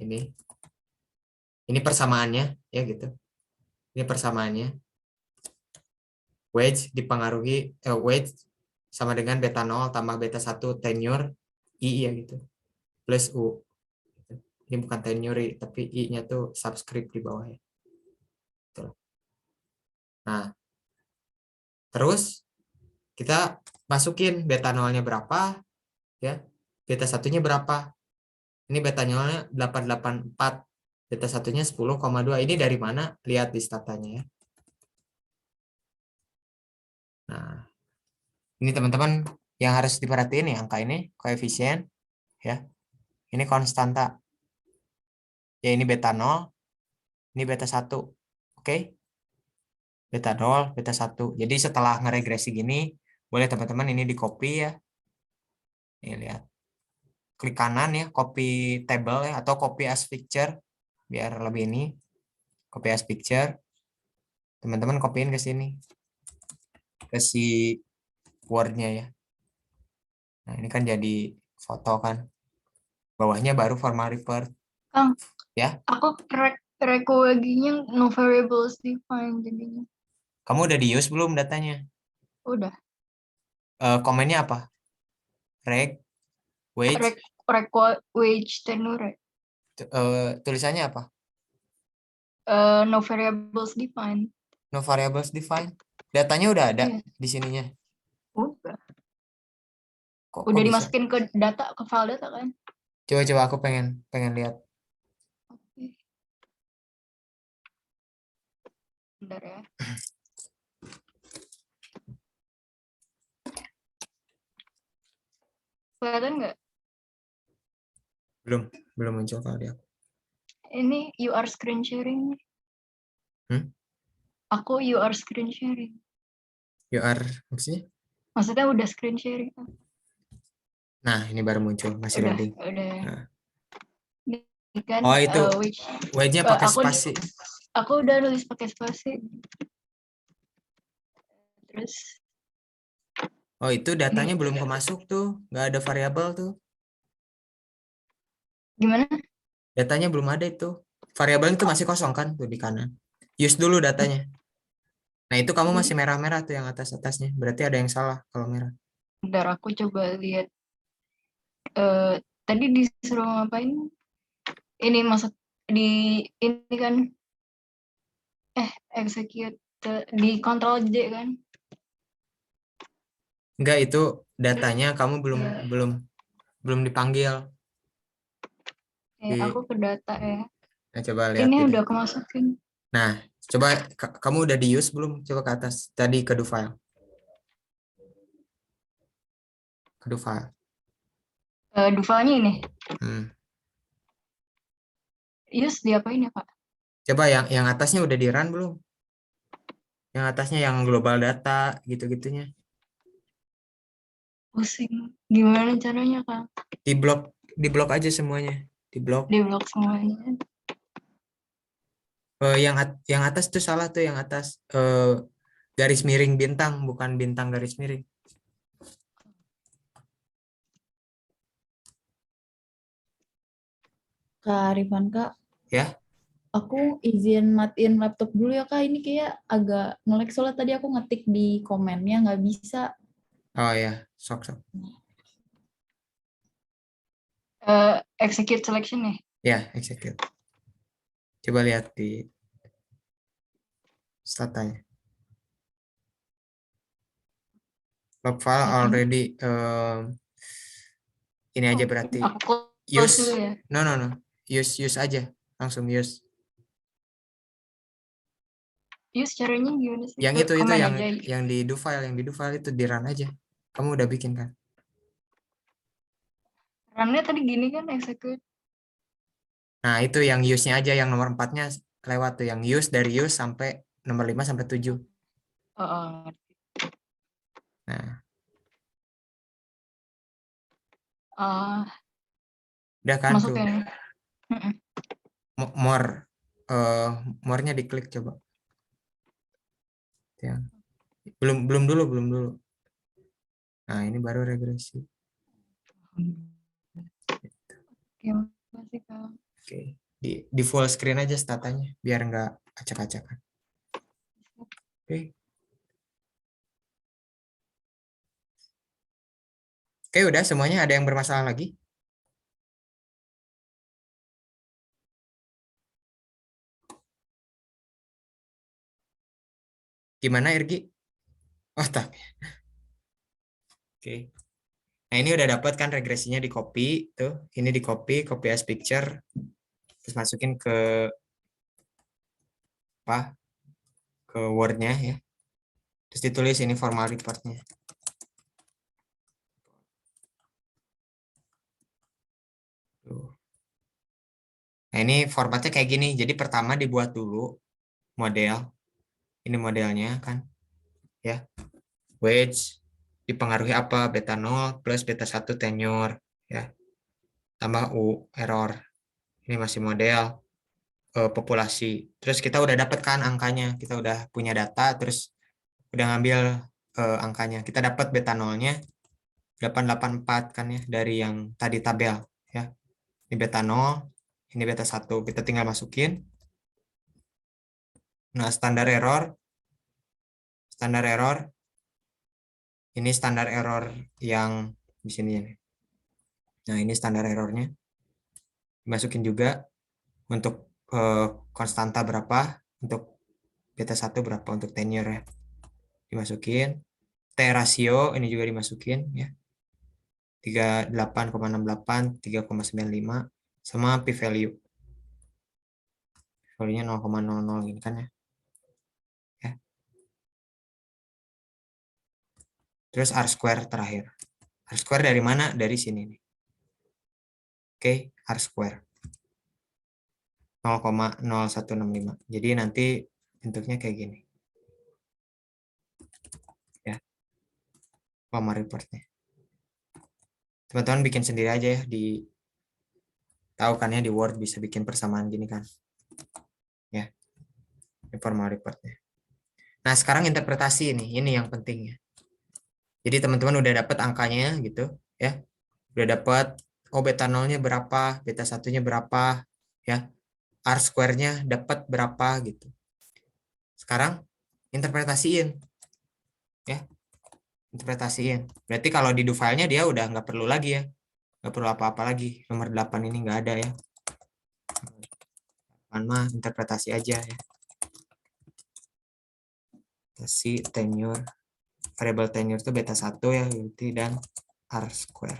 Ini persamaannya ya gitu. Ini persamaannya. Wage dipengaruhi wage sama dengan beta 0 tambah beta 1 tenure I ya gitu. Plus U. Ini bukan tenure tapi I-nya tuh subscript di bawah ya. Gitu. Nah, terus kita masukin beta 0-nya berapa ya. Beta 1-nya berapa? Ini beta 0-nya 884. Beta 1-nya 10,2. Ini dari mana? Lihat di statanya ya. Nah, ini teman-teman yang harus diperhatiin nih, angka ini koefisien ya. Ini konstanta. Ya, ini beta 0, ini beta 1. Oke? Beta 0, beta 1. Jadi setelah ngeregresi gini, boleh teman-teman ini di copy ya. Ini lihat. Klik kanan ya, copy table ya, atau copy as picture biar lebih ini. Copy as picture. Teman-teman copyin ke sini. Ke si Word-nya ya. Nah, ini kan jadi foto kan. Bawahnya baru formal report.
Kang,
Ya.
aku reko lagi-nya no variables defined jadinya.
Kamu udah di use belum datanya?
Udah.
Komennya apa? reg wage
Wage tenure.
tulisannya apa?
No variables defined.
No variables defined. Datanya udah ada
Iya.
di sininya.
Udah.
Kok
Udah
bisa?
dimasukin ke data, ke file data kan?
Coba aku pengen lihat.
Oke. Bentar ya. Kelihatan nggak?
Belum muncul kalau di aku.
Ini you are screen sharing. Aku you are screen sharing.
You are maksudnya?
Maksudnya udah screen sharing.
Nah, ini baru muncul, masih
Udah,
loading.
udah.
Nah.
Ini kan,
Oh, itu
which,
wage-nya pakai
aku-
spasi.
aku udah nulis pakai spasi. Terus
Oh, itu datanya belum kemasuk tuh, nggak ada variabel tuh.
gimana?
Datanya belum ada itu. Variabel itu masih kosong kan tuh di kanan. Use dulu datanya. Nah, itu kamu masih merah-merah tuh yang atas-atasnya. Berarti ada yang salah kalau merah.
Bentar aku coba lihat. Tadi disuruh ngapain? Ini masuk di ini kan execute di Ctrl J kan?
Enggak, itu datanya kamu belum dipanggil.
Aku ke data ya.
Nah, coba lihat
Ini
gitu.
udah kemasukin.
Nah, coba kamu udah di use belum? Coba ke atas. Tadi ke do file. Ke do file.
Do file-nya ini. Use diapain ya, Pak?
Coba yang atasnya udah di run belum? Yang atasnya yang global data gitu-gitunya.
Pusing. Gimana caranya, Kak?
Di blok aja semuanya. Di blok.
Di blok semuanya.
Yang atas tuh salah tuh, yang atas garis miring bintang, bukan bintang garis miring.
Kak Arifan, Kak.
Ya.
Aku izin matiin laptop dulu ya, Kak. Ini kayak agak nge-lag soalnya tadi aku ngetik di komennya nggak bisa.
Oh ya, sok.
Execute selection nih.
Ya, execute. Coba lihat di statanya. Log file already ini aja berarti
Aku
use.
dulu ya.
No. Use aja. Langsung use.
Use caranya gimana sih?
Yang itu
Command
yang
aja.
yang di do file itu di run aja. Kamu udah bikin kan?
Run-nya tadi gini kan execute.
Nah, itu yang use-nya aja, yang nomor 4-nya lewat tuh, yang use dari use sampai nomor 5 sampai 7.
Oh.
Nah, udah kan
Masuk
tuh.
ya.
More-nya diklik coba. Ya. Belum dulu. Nah, ini baru regresi.
Oke, makasih, Kak.
Oke, di full screen aja statanya biar nggak acak-acakan. Oke. Oke, udah semuanya. Ada yang bermasalah lagi? Gimana, Irgi? Oh, tak. Oke. Nah, ini udah dapat kan regresinya, di copy tuh. Ini di copy as picture. Terus masukin ke ke Word-nya ya. Terus ditulis ini formal report-nya. Nah, ini formatnya kayak gini. Jadi pertama dibuat dulu model. Ini modelnya kan. Ya. Wage dipengaruhi apa? Beta 0 plus beta 1 tenure. Ya. Tambah U, error. Ini masih model populasi. Terus kita udah dapat kan angkanya. Kita udah punya data, terus udah ngambil angkanya. Kita dapat beta 0-nya 884 kan ya, dari yang tadi tabel. Ya. Ini beta 0, ini beta 1. Kita tinggal masukin. Nah, standar error. Ini standar error yang di sini nih. Nah, ini standar errornya. Dimasukin juga untuk konstanta berapa, untuk beta 1 berapa, untuk tenure ya. Dimasukin. T rasio ini juga dimasukin ya. 38,68, 3,95 sama p value. Value-nya 0,00 ini kan ya. Terus R square terakhir. R square dari mana? Dari sini nih. Oke, R square. 0,0165. Jadi nanti bentuknya kayak gini. Ya. Lama reportnya. Teman-teman bikin sendiri aja ya di tahu kan ya di Word bisa bikin persamaan gini kan. Ya. Informal reportnya. Nah, sekarang interpretasi ini yang penting ya. Jadi teman-teman udah dapat angkanya gitu ya. Udah dapat beta 0-nya berapa, beta 1-nya berapa ya. R square-nya dapat berapa gitu. Sekarang interpretasiin ya. Interpretasiin. Berarti kalau di do file-nya dia udah nggak perlu lagi ya. Nggak perlu apa-apa lagi. Nomor 8 ini nggak ada ya. 8 mah interpretasi aja ya. Interpretasi tenure. Variable tenure itu beta 1 ya, dan R square.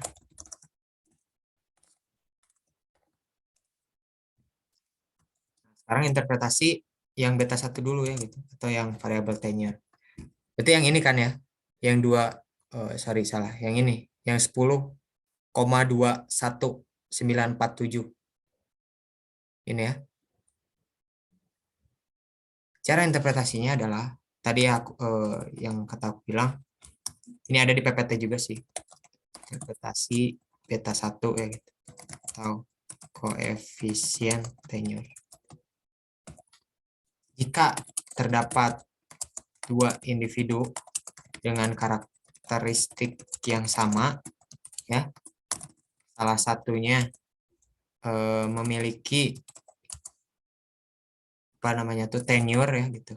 Sekarang interpretasi yang beta 1 dulu ya gitu, atau yang variable tenure. Berarti yang ini kan ya, yang 2 salah, yang ini, yang 10,21947. Ini ya. Cara interpretasinya adalah tadi aku yang kata aku bilang, ini ada di PPT juga sih. Interpretasi beta 1 ya gitu. Atau koefisien tenure. Jika terdapat 2 individu dengan karakteristik yang sama, ya, salah satunya memiliki apa namanya tuh tenure ya gitu,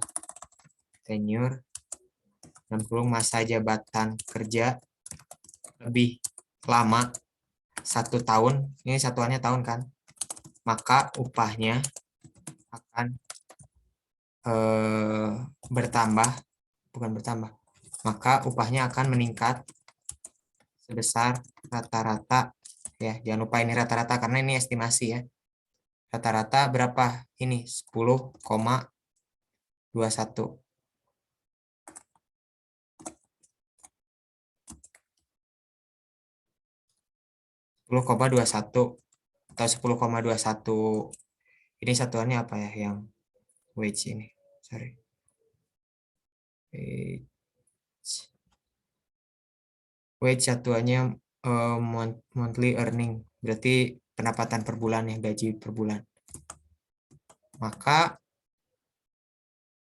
tenure dan masa jabatan kerja lebih lama 1 tahun, ini satuannya tahun kan, maka upahnya akan maka upahnya akan meningkat sebesar rata-rata ya, jangan lupa ini rata-rata karena ini estimasi ya. Rata-rata berapa? Ini 10,21. 10,21 atau 10,21. Ini satuannya apa ya yang wage ini? Sorry. Wage satuannya monthly earning, berarti pendapatan per bulan ya, gaji per bulan. Maka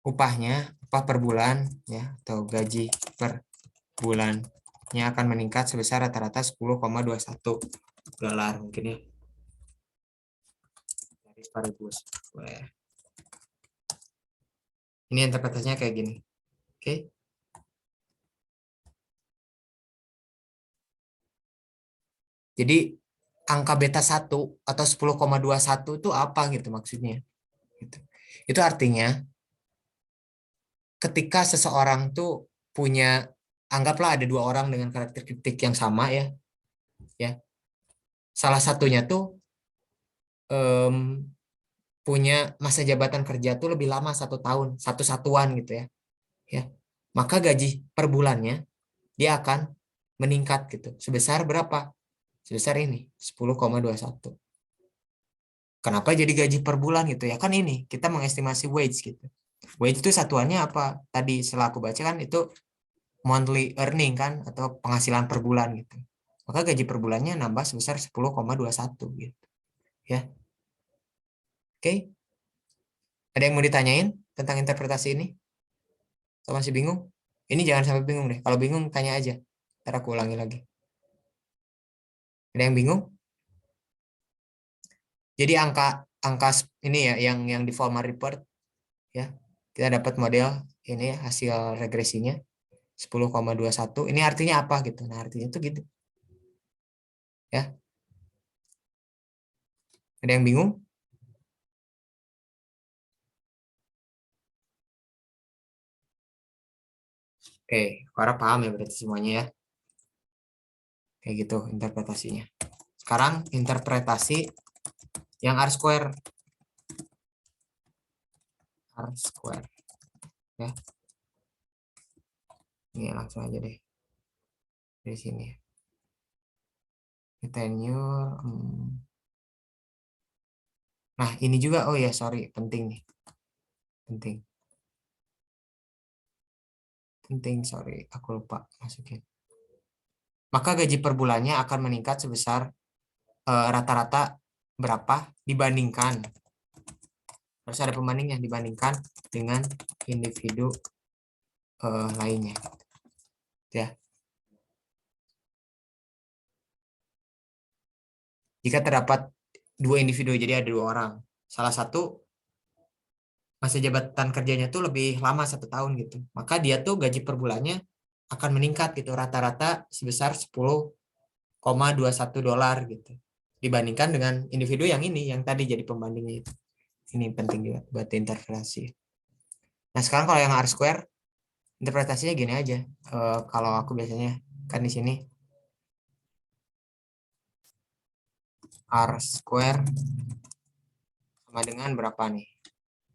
upah per bulan ya, atau gaji per bulannya akan meningkat sebesar rata-rata 10,21 dolar mungkin ya. Ini interpretasinya kayak gini. Oke. Jadi angka beta 1 atau 10,21 itu apa gitu maksudnya? Gitu. Itu artinya ketika seseorang tuh punya, anggaplah ada 2 orang dengan karakteristik yang sama ya. Salah satunya tuh punya masa jabatan kerja tuh lebih lama 1 tahun, 1 satuan gitu ya. Maka gaji per bulannya dia akan meningkat gitu. Sebesar berapa? Sebesar ini, 10,21. Kenapa jadi gaji per bulan gitu ya? Kan ini kita mengestimasi wage gitu. Wage itu satuannya apa? Tadi setelah aku baca kan itu monthly earning kan, atau penghasilan per bulan gitu. Maka gaji per bulannya nambah sebesar 10,21 gitu. Ya. Oke. Ada yang mau ditanyain tentang interpretasi ini? Atau masih bingung? Ini jangan sampai bingung deh. Kalau bingung tanya aja. Ntar aku ulangi lagi. Ada yang bingung? Jadi angka ini ya yang di formal report ya. Kita dapat model ini ya, hasil regresinya 10,21. Ini artinya apa gitu? Nah, artinya itu gitu. Ya. Ada yang bingung? Oke, Farah paham ya berarti semuanya ya. Kayak gitu interpretasinya. Sekarang interpretasi yang R square. R square. Ya. Ini langsung aja deh. Dari sini. Tenure. Nah, ini juga, oh ya, sorry, penting nih. Penting, sorry, aku lupa masukin. Maka gaji per bulannya akan meningkat sebesar rata-rata berapa dibandingkan. Harus ada pembandingnya dibandingkan dengan individu lainnya. Ya. Jika terdapat dua individu, jadi ada 2 orang. Salah satu masa jabatan kerjanya tuh lebih lama 1 tahun gitu. Maka dia tuh gaji per bulannya akan meningkat gitu rata-rata sebesar $10,21 gitu. Dibandingkan dengan individu yang ini yang tadi jadi pembandingnya itu. Ini penting juga buat interpretasi. Nah, sekarang kalau yang R square interpretasinya gini aja. Kalau aku biasanya kan di sini R square sama dengan berapa nih?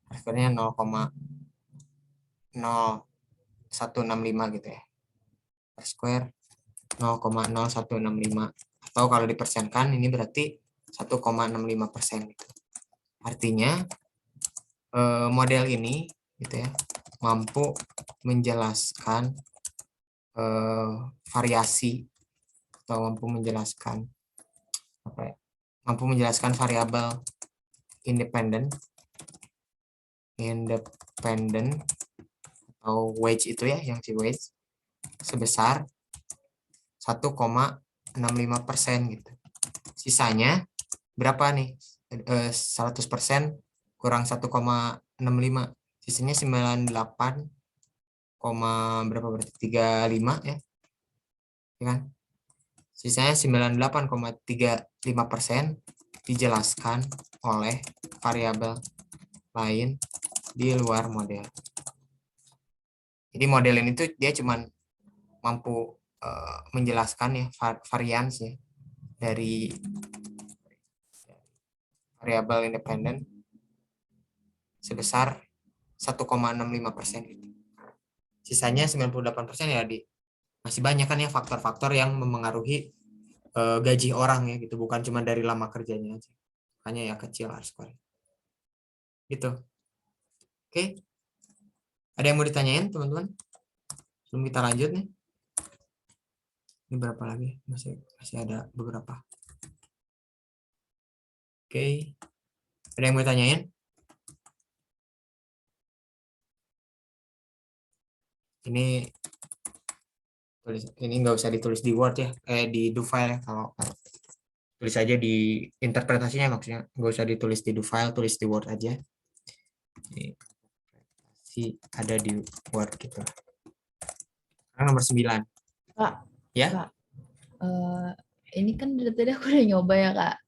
R square-nya 0,0165 gitu ya. R square 0,0165 atau kalau dipersenkan ini berarti 1,65% gitu. Artinya model ini gitu ya mampu menjelaskan variasi atau mampu menjelaskan apa ya? Mampu menjelaskan variabel independen atau wage itu ya yang si wage sebesar 1,65% gitu. Sisanya berapa nih? 100% kurang 1,65. Sisanya 98, berapa berarti? 35 ya. Ya kan? Sisanya 98,35% dijelaskan oleh variabel lain di luar model. Jadi model ini tuh dia cuman mampu menjelaskan ya varians ya dari variabel independen sebesar 1,65% gitu. Sisanya 98% ya masih banyak kan ya faktor-faktor yang mempengaruhi gaji orang ya gitu, bukan cuma dari lama kerjanya aja. Makanya ya kecil R square. Gitu. Oke. Ada yang mau ditanyain teman-teman? Sebelum kita lanjut nih. Ini berapa lagi? Masih ada beberapa. Oke. Ada yang mau ditanyain? Ini nggak usah ditulis di Word ya, di do file ya. Kalau tulis aja di interpretasinya, maksudnya nggak usah ditulis di do file, tulis di Word aja. Ini ada di Word gitu. Sekarang nomor 9.
Kak,
Ya.
Kak, ini kan dari tadi aku udah nyoba ya Kak.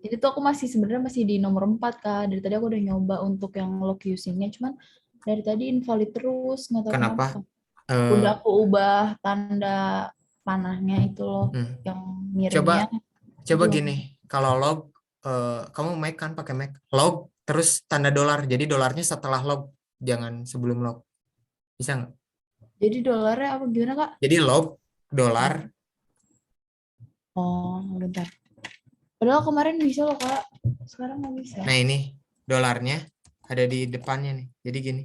Ini tuh aku sebenarnya masih di nomor 4 Kak. Dari tadi aku udah nyoba untuk yang log using-nya, cuman dari tadi invalid terus, nggak tahu
Kenapa?
Udah aku ubah tanda panahnya itu loh, yang miringnya.
Coba gini, kalau log, kamu Mac kan pakai Mac, log terus tanda dolar, jadi dolarnya setelah log, jangan sebelum log. Bisa nggak?
Jadi dolarnya apa gimana Kak?
Jadi log dolar.
Oh, bentar. Padahal kemarin bisa loh Kak, sekarang nggak bisa.
Nah ini dolarnya ada di depannya nih, jadi gini.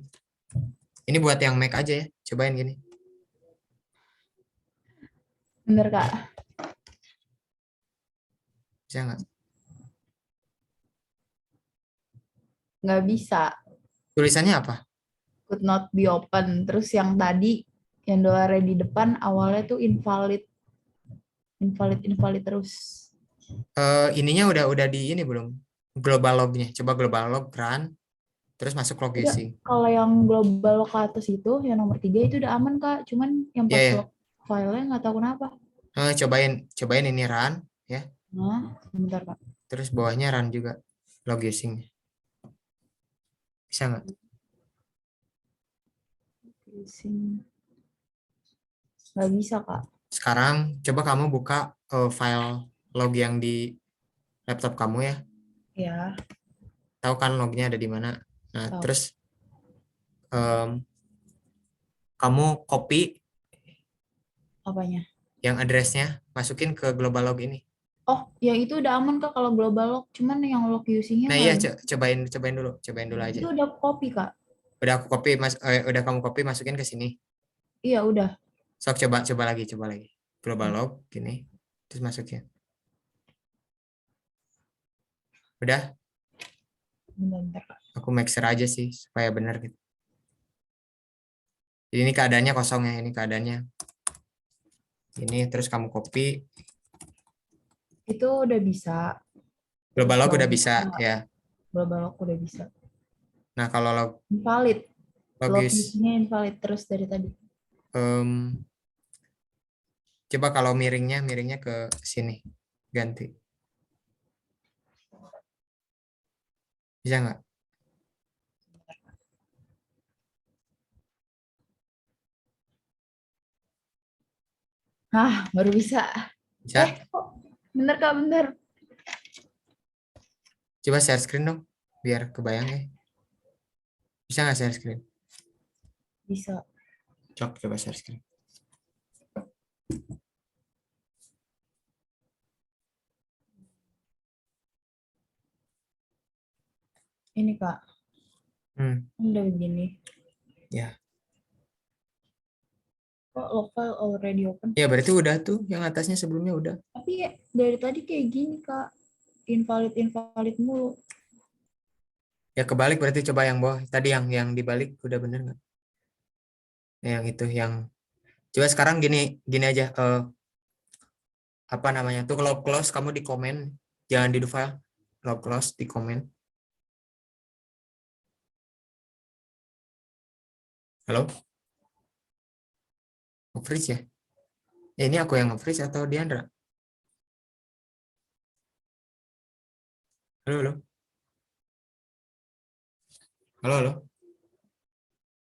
Ini buat yang Mac aja ya, cobain gini.
Bener Kak.
Bisa nggak?
Nggak bisa.
Tulisannya apa?
Could not be open. Terus yang tadi, yang dolarnya di depan, awalnya tuh invalid. Invalid terus.
Ininya udah di ini belum? Global lognya. Coba global log run, terus masuk log using.
Kalau yang global log ke atas itu, yang nomor 3 itu udah aman Kak. Cuman yang pas log filenya nggak tahu kenapa.
Cobain ini run. ya.
Nah, bentar Kak.
Terus bawahnya run juga log using. Bisa nggak?
Using. Nggak bisa Kak.
Sekarang coba kamu buka file log yang di laptop kamu ya.
Ya,
Tahu kan lognya ada di mana? Nah,
tahu.
terus kamu copy
Apanya?
yang address-nya, masukin ke global log ini.
Oh, yang itu udah aman Kak kalau global log. Cuman yang log usingnya
Nah
nggak
iya,
bisa.
cobain dulu aja.
Itu udah copy Kak.
Udah aku copy, udah kamu copy masukin ke sini.
Iya udah.
Sok coba lagi. Global log gini, terus masukin. Udah,
Bentar Kak.
aku make sure aja sih supaya benar gitu. Jadi ini keadaannya kosong ya, ini keadaannya. Ini terus kamu copy.
Itu udah bisa.
Global log udah
Terus
bisa ya.
global log udah bisa.
Nah kalau log
Invalid. Log
logis,
usingnya invalid terus dari tadi.
coba kalau miringnya ke sini, ganti. Bisa nggak?
Baru bisa.
Bisa?
Kok bener Kak, bener.
Coba share screen dong, biar kebayang ya. Bisa nggak share screen?
Bisa.
Coba share screen.
Ini Kak, udah begini.
Ya.
Kok log file already open?
Ya berarti udah tuh, yang atasnya sebelumnya udah.
Tapi ya, dari tadi kayak gini Kak, invalid mulu.
Ya kebalik berarti, coba yang bawah. Tadi yang dibalik udah bener nggak? Yang itu yang. Coba sekarang gini aja. Apa namanya? Tuh kalau close kamu di komen, jangan di do file. Kalau close di komen. Halo? Nge-freeze ya? Ya ini aku yang nge-freeze atau Diandra? Halo, halo. Halo, halo.